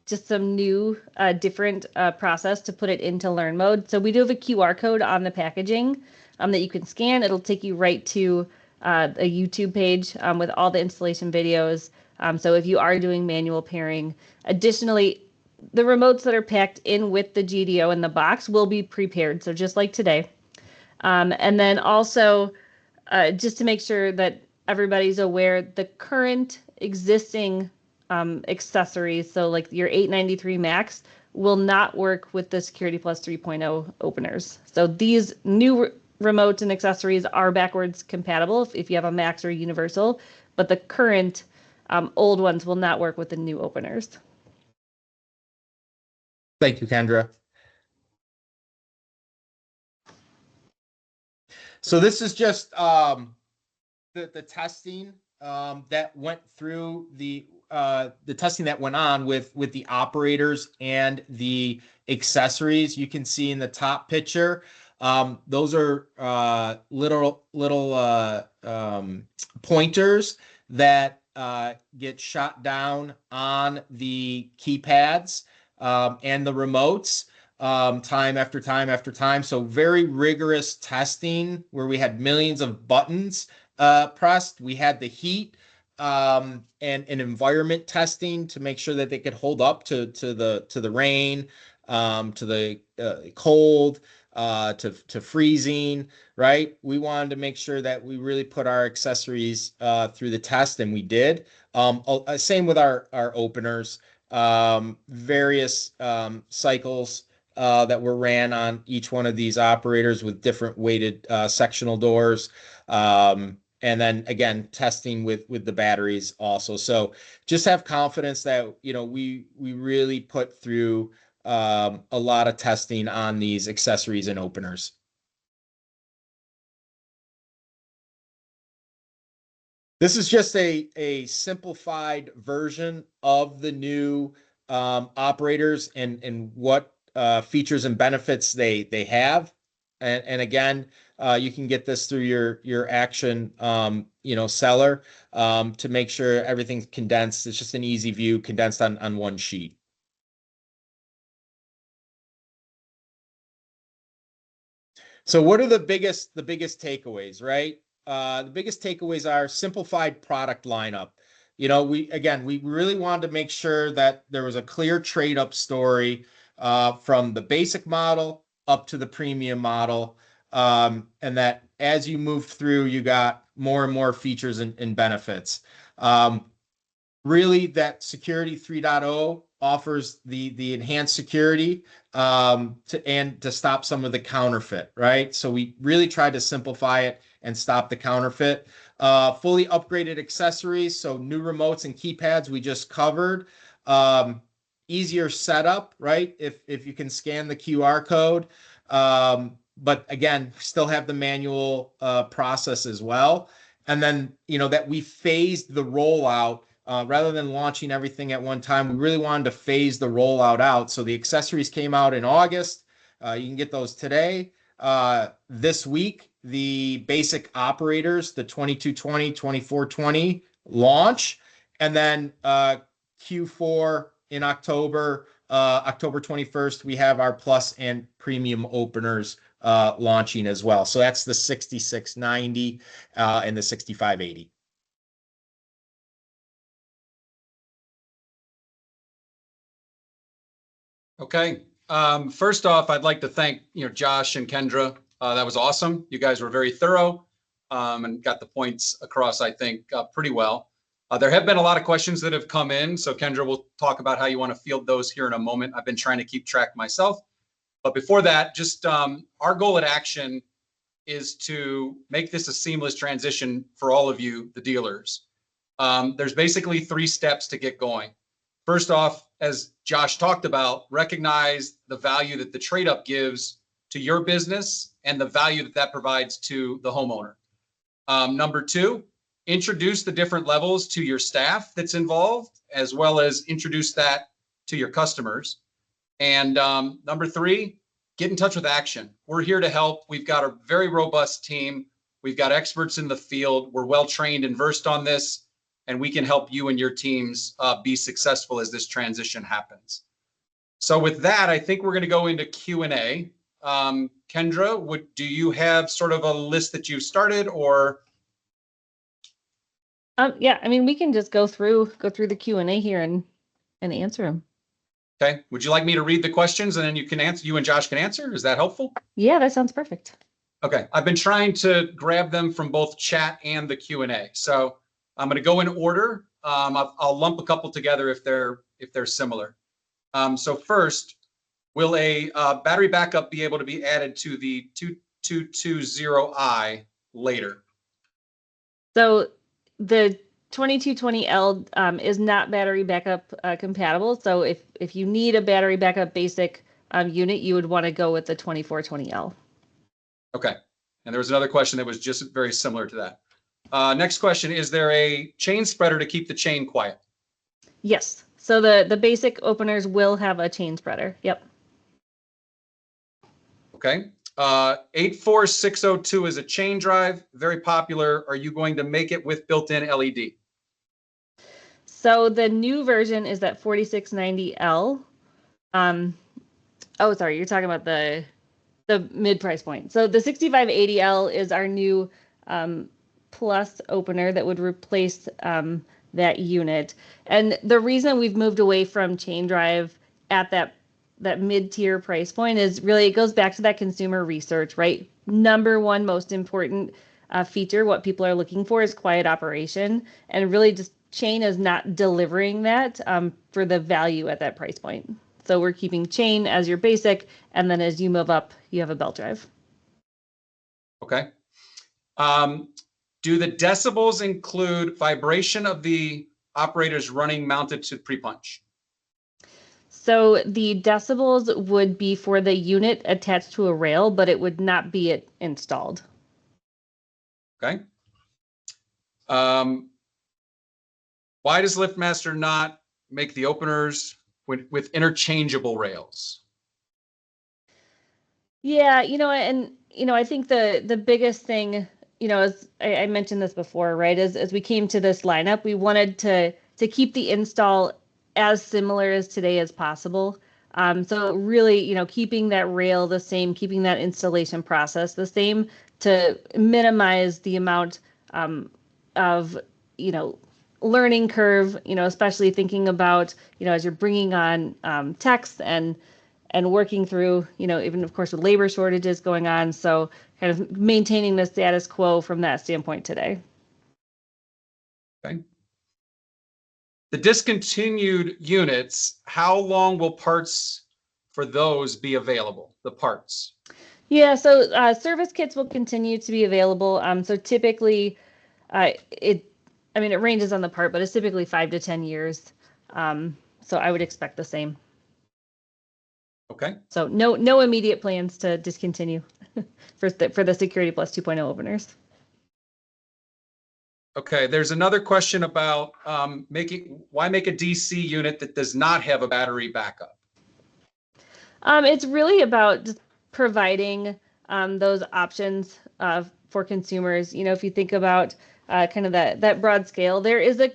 just some new different process to put it into learn mode. So we do have a QR code on the packaging that you can scan. It'll take you right to a YouTube page with all the installation videos. So if you are doing manual pairing, additionally, the remotes that are packed in with the GDO in the box will be prepared. So just like today. And then also, just to make sure that everybody's aware, the current existing accessories, so like your 893 Max, will not work with the Security Plus 3.0 openers. So these new remotes and accessories are backwards compatible if you have a Max or a Universal, but the current old ones will not work with the new openers. Thank you, Kendra. So this is just the testing that went through the testing that went on with the operators and the accessories. You can see in the top picture, those are little pointers that get shot down on the keypads and the remotes. Time after time after time. So very rigorous testing where we had millions of buttons pressed. We had the heat and environment testing to make sure that they could hold up to the rain, to the cold, to freezing. Right. We wanted to make sure that we really put our accessories through the test, and we did. Same with our openers. Various cycles that were ran on each one of these operators with different weighted sectional doors. And then again, testing with the batteries also. So just have confidence that, we really put through a lot of testing on these accessories and openers. This is just a simplified version of the new operators and what features and benefits they have. And again, you can get this through your Action seller to make sure everything's condensed. It's just an easy view condensed on one sheet. So what are the biggest takeaways, right? The biggest takeaways are simplified product lineup. We really wanted to make sure that there was a clear trade-up story from the basic model up to the premium model, and that as you move through, you got more and more features and benefits. Really, that Security 3.0 offers the enhanced security to stop some of the counterfeit, right? So we really tried to simplify it and stop the counterfeit. Fully upgraded accessories, so new remotes and keypads we just covered. Easier setup, right? If you can scan the QR code. But again, still have the manual process as well. And then, that we phased the rollout. Rather than launching everything at one time, we really wanted to phase the rollout out. So the accessories came out in August. You can get those today. This week, the basic operators, the 2220, 2420 launch. And then Q4 in October 21st, we have our Plus and Premium openers launching as well. So that's the 6690 and the 6580. Okay. First off, I'd like to thank Josh and Kendra. That was awesome. You guys were very thorough. and got the points across, I think, pretty well. There have been a lot of questions that have come in. So Kendra, we'll talk about how you want to field those here in a moment. I've been trying to keep track myself. But before that, just our goal at Action is to make this a seamless transition for all of you, the dealers. There's basically 3 steps to get going. First off, as Josh talked about, recognize the value that the trade-up gives to your business and the value that that provides to the homeowner. Number 2, introduce the different levels to your staff that's involved, as well as introduce that to your customers. And number 3, get in touch with Action. We're here to help. We've got a very robust team. We've got experts in the field. We're well trained and versed on this, and we can help you and your teams be successful as this transition happens. So with that, I think we're going to go into Q&A. Kendra, do you have sort of a list that you've started, or? Yeah, I mean, we can just go through the Q&A here and answer them. Okay. Would you like me to read the questions and then you can answer? You and Josh can answer. Is that helpful? Yeah, that sounds perfect. Okay. I've been trying to grab them from both chat and the Q&A. So I'm going to go in order. I'll lump a couple together if they're similar. So first, will a battery backup be able to be added to the 2220i later? So the 2220L is not battery backup compatible. So if you need a battery backup basic unit, you would want to go with the 2420L. Okay. And there was another question that was just very similar to that. Next question, is there a chain spreader to keep the chain quiet? Yes. So the basic openers will have a chain spreader. Yep. Okay. 84602 is a chain drive, very popular. Are you going to make it with built-in LED? So the new version is that 4690L. Oh, sorry, you're talking about the mid price point. So the 6580L is our new plus opener that would replace that unit. And the reason we've moved away from chain drive at that mid-tier price point is really, it goes back to that consumer research, right? Number one most important feature, what people are looking for, is quiet operation. And really just chain is not delivering that for the value at that price point. So we're keeping chain as your basic, and then as you move up, you have a belt drive. Okay. Do the decibels include vibration of the operators running mounted to pre-punch? So the decibels would be for the unit attached to a rail, but it would not be it installed. Okay. Why does LiftMaster not make the openers with interchangeable rails? Yeah, I think the biggest thing, as I mentioned this before, right, as we came to this lineup, we wanted to keep the install as similar as today as possible. So really, keeping that rail the same, keeping that installation process the same to minimize the amount of, learning curve, especially thinking about, as you're bringing on techs and working through, even of course with labor shortages going on. So kind of maintaining the status quo from that standpoint today. Okay. The discontinued units, how long will parts for those be available, the parts? Yeah, so service kits will continue to be available. So typically it ranges on the part, but it's typically 5 to 10 years. So I would expect the same. Okay. So no immediate plans to discontinue for the Security Plus 2.0 openers. Okay, there's another question about why make a DC unit that does not have a battery backup? It's really about just providing those options for consumers. If you think about kind of that broad scale, there is a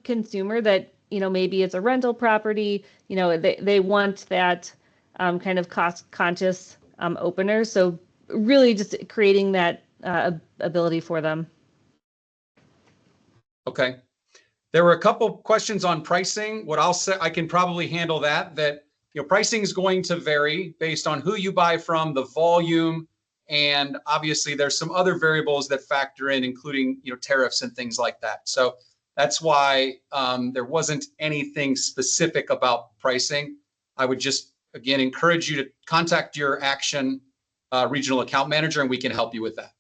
consumer that, maybe it's a rental property, they want that kind of cost conscious opener. So really just creating that ability for them. Okay. There were a couple questions on pricing. What I'll say, I can probably handle that pricing is going to vary based on who you buy from, the volume, And obviously there's some other variables that factor in, including, tariffs and things like that. So that's why there wasn't anything specific about pricing. I would just, again, encourage you to contact your Action regional account manager, and we can help you with that.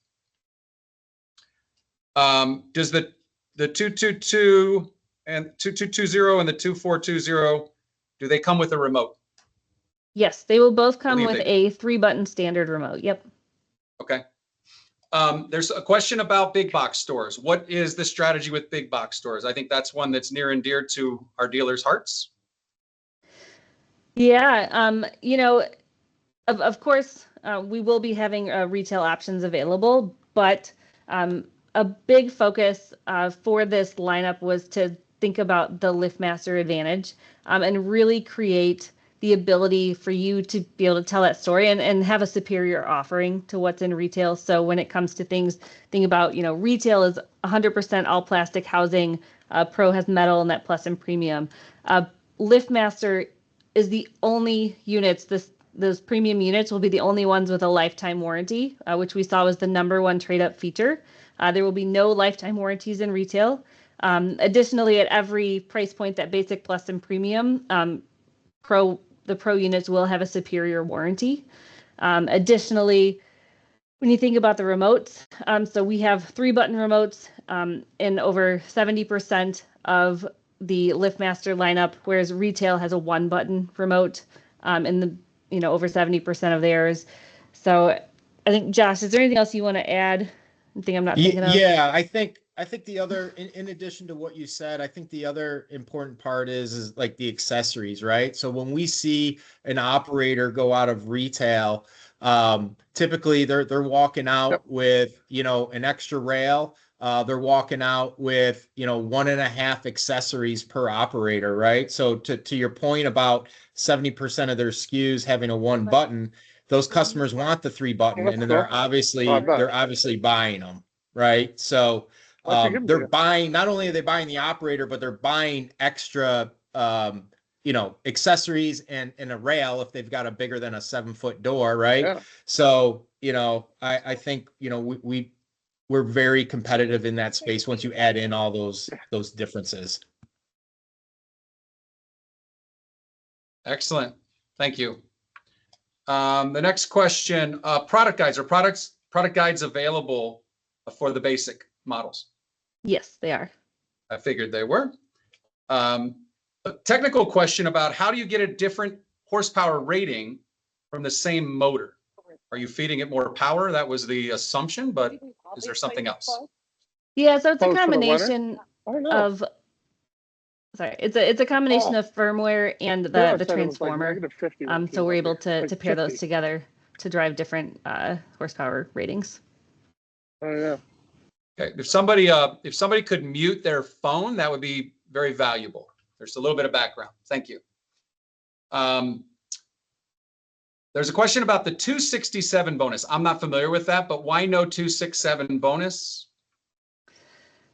Does the 222 and 2220 and the 2420, do they come with a remote? Yes, they will both come Believe with they a 3-button standard remote. Yep. Okay. There's a question about big box stores. What is the strategy with big box stores? I think that's one that's near and dear to our dealers' hearts. Yeah, of course, we will be having retail options available, but a big focus for this lineup was to think about the LiftMaster advantage and really create the ability for you to be able to tell that story and have a superior offering to what's in retail. So when it comes to things, think about, retail is 100% all plastic housing, Pro has metal, and that plus and premium. LiftMaster is the only units, those premium units will be the only ones with a lifetime warranty, which we saw was the #1 trade-up feature. There will be no lifetime warranties in retail. Additionally, at every price point, that basic, plus, and premium, the Pro units will have a superior warranty. Additionally, when you think about the remotes, so we have 3-button remotes in over 70% of the LiftMaster lineup, whereas retail has a 1-button remote in the over 70% of theirs. So I think, Josh, is there anything else you want to add? Anything I'm not thinking of? Yeah, I think the other, in addition to what you said, I think the other important part is like the accessories, right? So when we see an operator go out of retail, typically they're walking out with, an extra rail. They're walking out with, 1.5 accessories per operator, right? So to your point about 70% of their SKUs having a 1 button, those customers want the 3-button, and they're obviously buying them, right? So they're buying, not only are they buying the operator, but they're buying extra accessories and a rail if they've got a bigger than a 7-foot door, right? Yeah. So I think we're very competitive in that space once you add in all those differences. Excellent. Thank you. The next question, product guides. Are product guides available for the basic models? Yes, they are. I figured they were. A technical question about how do you get a different horsepower rating from the same motor? Are you feeding it more power? That was the assumption, but is there something else? Yeah, so it's a Close to the winner? combination I don't know. of, sorry, it's a combination of firmware and Yeah, I the said it was like transformer. -50 when it So came we're up able here. to Like pair those 50. together to drive different horsepower ratings. Oh yeah. Okay, if somebody could mute their phone, that would be very valuable. There's a little bit of background. Thank you. There's a question about the 267 bonus. I'm not familiar with that, but why no 267 bonus?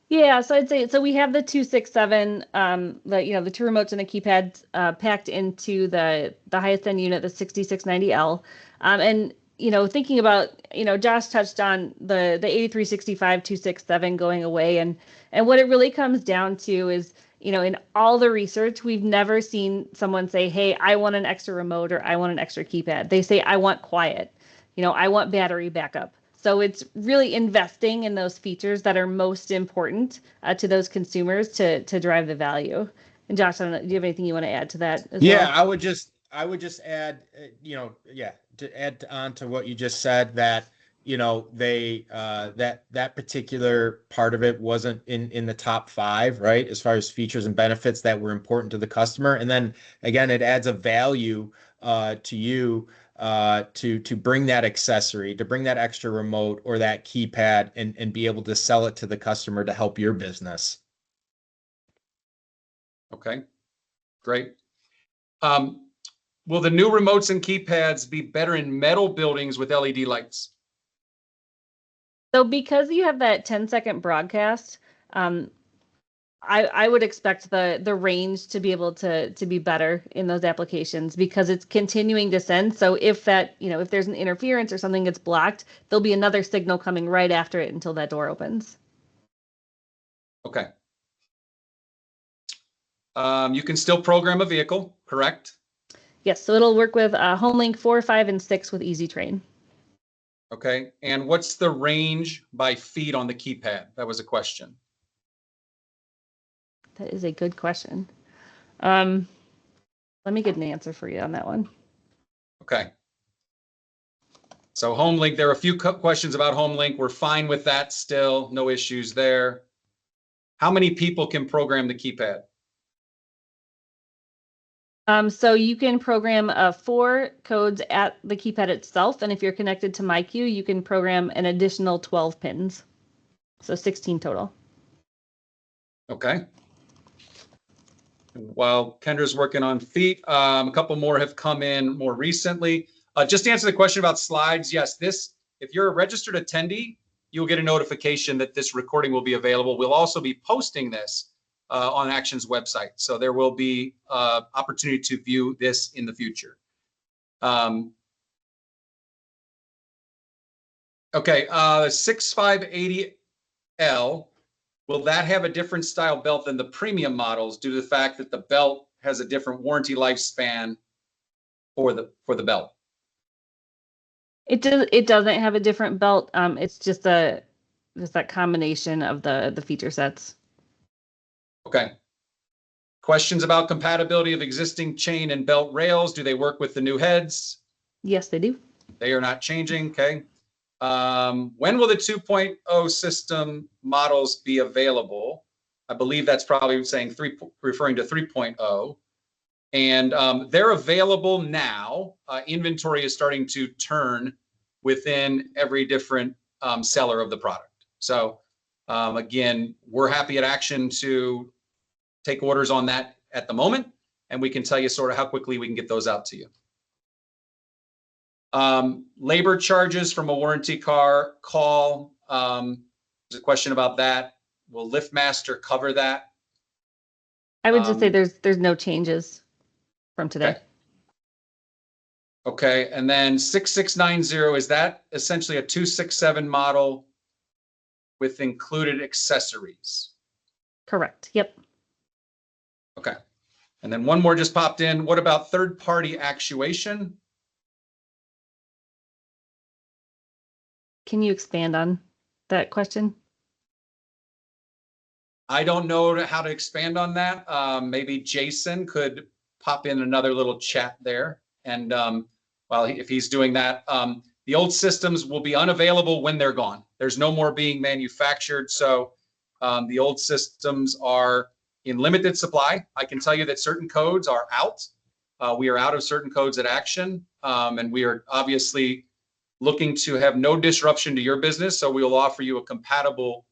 Yeah, so I'd say, so we have the 267, the 2 remotes and a keypad packed into the highest end unit, the 6690L. And, thinking about, Josh touched on the 8365 267 going away. And what it really comes down to is, in all the research, we've never seen someone say, hey, I want an extra remote or I want an extra keypad. They say, I want quiet, I want battery backup. So it's really investing in those features that are most important to those consumers to drive the value. And Josh, I don't know, do you have anything you want to add to that as well? I would just add, to add on to what you just said, that they that particular part of it wasn't in the top 5, right, as far as features and benefits that were important to the customer. And then again, it adds a value to you to bring that accessory, to bring that extra remote or that keypad and be able to sell it to the customer to help your business. Okay, great. Will the new remotes and keypads be better in metal buildings with LED lights? So because you have that 10-second broadcast, I would expect the range to be able to be better in those applications because it's continuing to send. So if that, if there's an interference or something gets blocked, there'll be another signal coming right after it until that door opens. Okay. You can still program a vehicle, correct? Yes, so it'll work with HomeLink 4, 5, and 6 with Easy Train. Okay. And what's the range by feet on the keypad? That was a question. That is a good question. Let me get an answer for you on that one. Okay. So HomeLink, there are a few questions about HomeLink. We're fine with that still. No issues there. How many people can program the keypad? So you can program 4 codes at the keypad itself, and if you're connected to MyQ, you can program an additional 12 pins. So 16 total. Okay. While Kendra's working on feet, a couple more have come in more recently. Just to answer the question about slides, yes, if you're a registered attendee, you'll get a notification that this recording will be available. We'll also be posting this on Action's website. So there will be opportunity to view this in the future. Okay, 6580L, will that have a different style belt than the premium models due to the fact that the belt has a different warranty lifespan for the belt? It doesn't have a different belt. It's just that combination of the feature sets. Okay. Questions about compatibility of existing chain and belt rails. Do they work with the new heads? Yes, they do. They are not changing. Okay. When will the 2.0 system models be available? I believe that's probably saying referring to 3.0. And they're available now. Inventory is starting to turn within every different seller of the product. So again, we're happy at Action to take orders on that at the moment, and we can tell you sort of how quickly we can get those out to you. Labor charges from a warranty car call. There's a question about that. Will LiftMaster cover that? I would just say there's no changes from today. Okay, and then 6690, is that essentially a 267 model with included accessories? Correct. Yep. Okay, and then one more just popped in. What about third-party actuation? Can you expand on that question? I don't know how to expand on that. Maybe Jason could pop in another little chat there. And if he's doing that, the old systems will be unavailable when they're gone. There's no more being manufactured. So the old systems are in limited supply. I can tell you that certain codes are out. We are out of certain codes at Action. And we are obviously looking to have no disruption to your business. So we will offer you a compatible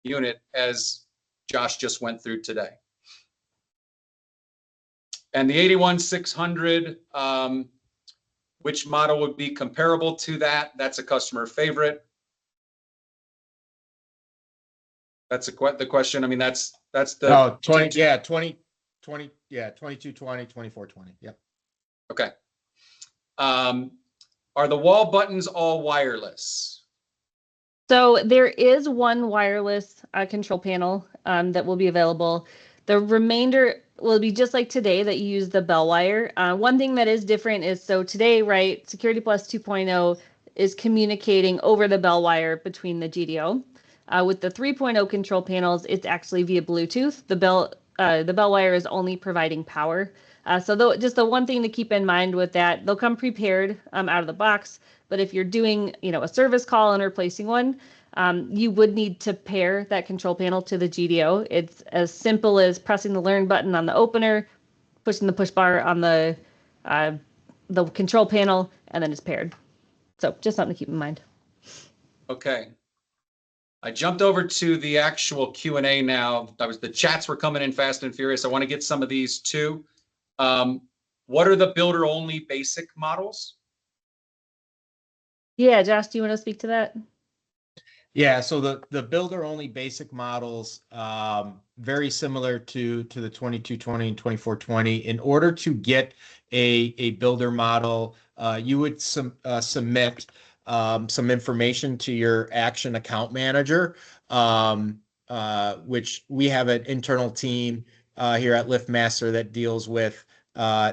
unit as Josh just went through today. And the 81600, which model would be comparable to that? That's a customer favorite. That's the question. I mean, that's the 2220, 2420. Yep. Okay. Are the wall buttons all wireless? So there is one wireless control panel that will be available. The remainder will be just like today that you use the bell wire. One thing that is different is, so today, right, Security Plus 2.0 is communicating over the bell wire between the GDO. With the 3.0 control panels, it's actually via Bluetooth. The bell wire is only providing power. So just the one thing to keep in mind with that, they'll come prepared out of the box. But if you're doing, a service call and replacing one, you would need to pair that control panel to the GDO. It's as simple as pressing the learn button on the opener, pushing the push bar on the control panel, and then it's paired. So just something to keep in mind. Okay. I jumped over to the actual Q&A now. The chats were coming in fast and furious. I want to get some of these too. What are the builder only basic models? Yeah, Josh, do you want to speak to that? Yeah, so the builder only basic models, very similar to the 2220 and 2420. In order to get a builder model, you would submit some information to your Action account manager, which we have an internal team here at LiftMaster that deals with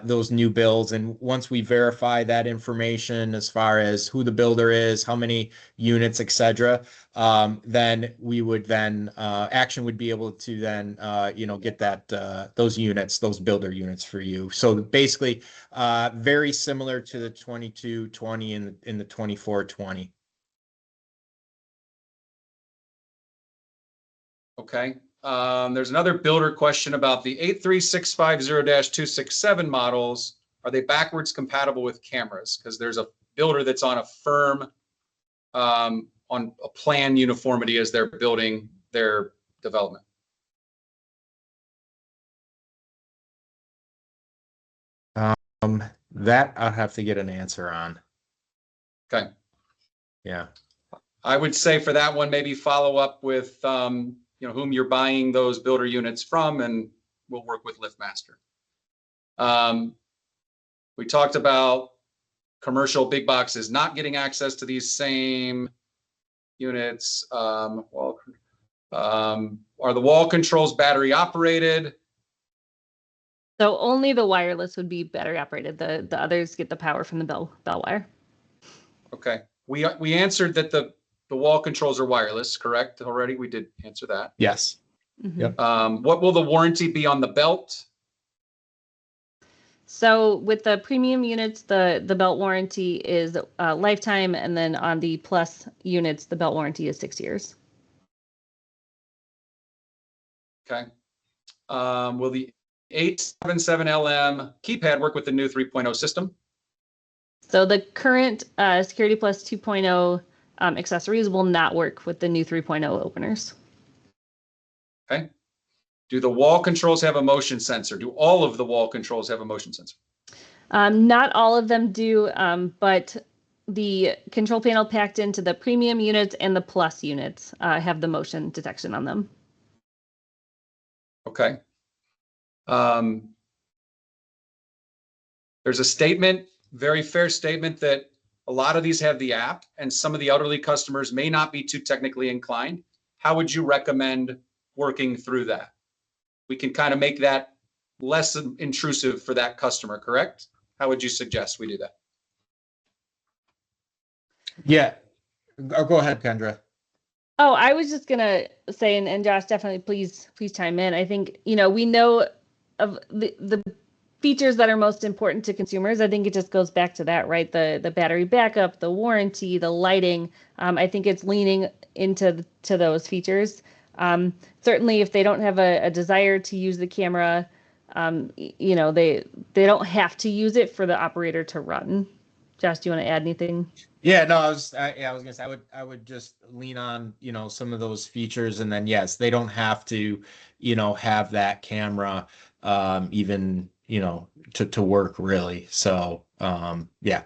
those new builds. And once we verify that information as far as who the builder is, how many units, etc., then we would then Action would be able to then get that those units, those builder units for you. So basically, very similar to the 2220 and in the 2420. Okay. There's another builder question about the 83650-267 models. Are they backwards compatible with cameras? Because there's a builder that's on a firm, on a plan uniformity as they're building their development. That I'll have to get an answer on. Okay. Yeah. I would say for that one, maybe follow up with whom you're buying those builder units from, and we'll work with LiftMaster. We talked about commercial big boxes not getting access to these same units. Are the wall controls battery operated? So only the wireless would be battery operated. The others get the power from the bell wire. Okay. We answered that the wall controls are wireless, correct? Already, we did answer that. Yes. Mm-hmm. Yep. What will the warranty be on the belt? So with the premium units, the belt warranty is lifetime, and then on the plus units, the belt warranty is 6 years. Okay. Will the 877LM keypad work with the new 3.0 system? So the current Security Plus 2.0 accessories will not work with the new 3.0 openers. Okay. Do the wall controls have a motion sensor? Do all of the wall controls have a motion sensor? Not all of them do, but the control panel packed into the premium units and the plus units have the motion detection on them. Okay. There's a statement, very fair statement, that a lot of these have the app and some of the elderly customers may not be too technically inclined. How would you recommend working through that? We can kind of make that less intrusive for that customer, correct? How would you suggest we do that? Yeah. Go ahead, Kendra. Oh, I was just gonna say, and Josh, definitely please chime in. I think, we know of the features that are most important to consumers. I think it just goes back to that, right? The battery backup, the warranty, the lighting. I think it's leaning into those features. Certainly, if they don't have a desire to use the camera, they don't have to use it for the operator to run. Josh, do you want to add anything? Yeah, no, I was gonna say I would just lean on, some of those features, and then yes, they don't have to, have that camera even, to work really. So yeah.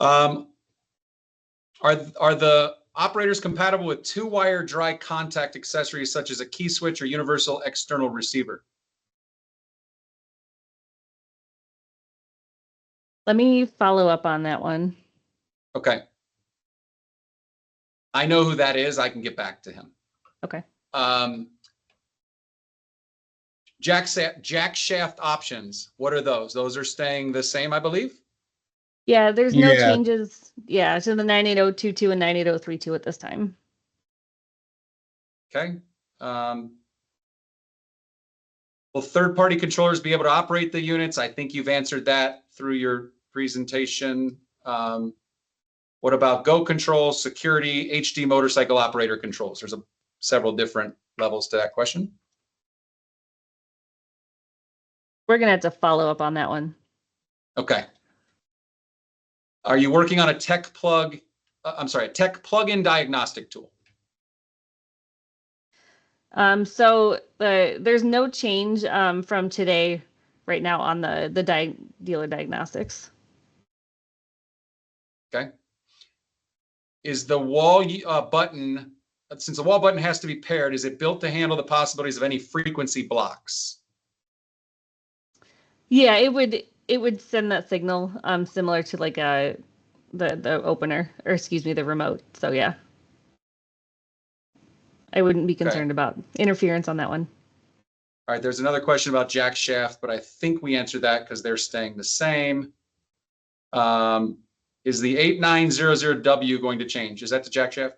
Are the operators compatible with 2-wire dry contact accessories such as a key switch or universal external receiver? Let me follow up on that one. Okay. I know who that is. I can get back to him. Okay. Jack shaft options. What are those? Those are staying the same, I believe. Yeah, there's no Yeah. changes. Yeah, to the 98022 and 98032 at this time. Okay. Will third-party controllers be able to operate the units? I think you've answered that through your presentation. What about Go control, security, HD motorcycle operator controls? There's several different levels to that question. We're gonna have to follow up on that one. Okay. Are you working on a tech plug-in diagnostic tool? So there's no change from today right now on the dealer diagnostics. Okay. is the wall button, since the wall button has to be paired, is it built to handle the possibilities of any frequency blocks? Yeah, it would send that signal similar to like the opener, or excuse me, the remote. So yeah. I wouldn't be concerned about interference on that one. All right, there's another question about jack shaft, but I think we answered that because they're staying the same. Is the 8900W going to change? Is that the jack shaft?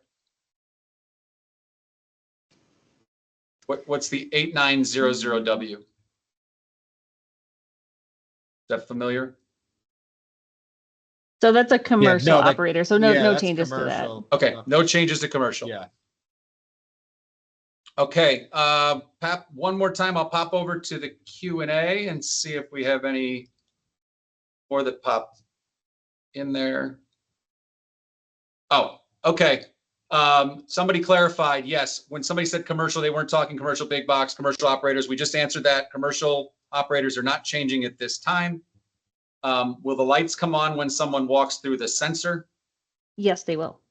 What's the 8900W? Is that familiar? So that's a commercial no, that- operator. So Yeah, no that's changes to that. commercial. Okay, no changes to commercial. Yeah. Okay, Pap, one more time, I'll pop over to the Q&A and see if we have any more that pop in there. Oh, okay. Somebody clarified, yes, when somebody said commercial, they weren't talking commercial big box, commercial operators. We just answered that. Commercial operators are not changing at this time. Will the lights come on when someone walks through the sensor? Yes, they will.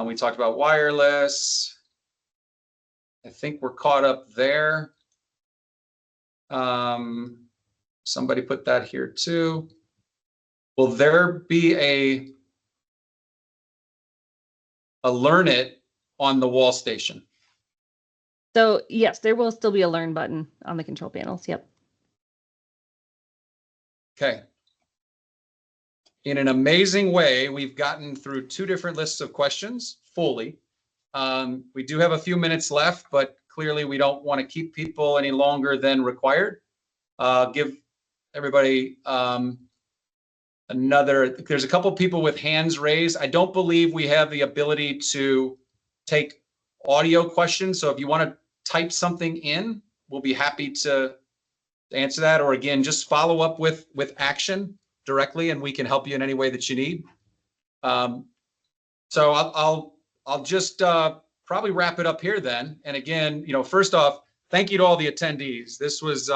We talked about wireless. I think we're caught up there. Somebody put that here too. Will there be a learn it on the wall station? So yes, there will still be a learn button on the control panels. Yep. Okay. In an amazing way, we've gotten through 2 different lists of questions fully. We do have a few minutes left, but clearly we don't want to keep people any longer than required. Give everybody there's a couple people with hands raised. I don't believe we have the ability to take audio questions. So if you want to type something in, we'll be happy to answer that. Or again, just follow up with action directly, and we can help you in any way that you need. So I'll just probably wrap it up here then. And again, first off, thank you to all the attendees. This was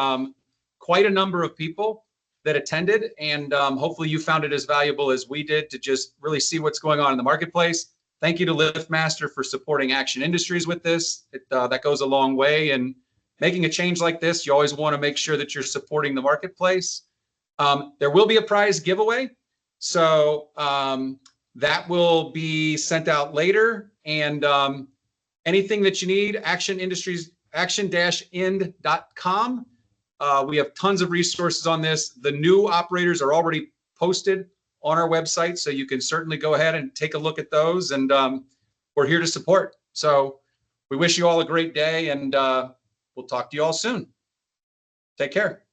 quite a number of people that attended, and hopefully you found it as valuable as we did to just really see what's going on in the marketplace. Thank you to LiftMaster for supporting Action Industries with this. That goes a long way, and making a change like this, you always want to make sure that you're supporting the marketplace. There will be a prize giveaway, so that will be sent out later. And anything that you need, Action Industries, action-ind.com. We have tons of resources on this. The new operators are already posted on our website, so you can certainly go ahead and take a look at those. And we're here to support. So we wish you all a great day, and we'll talk to you all soon. Take care.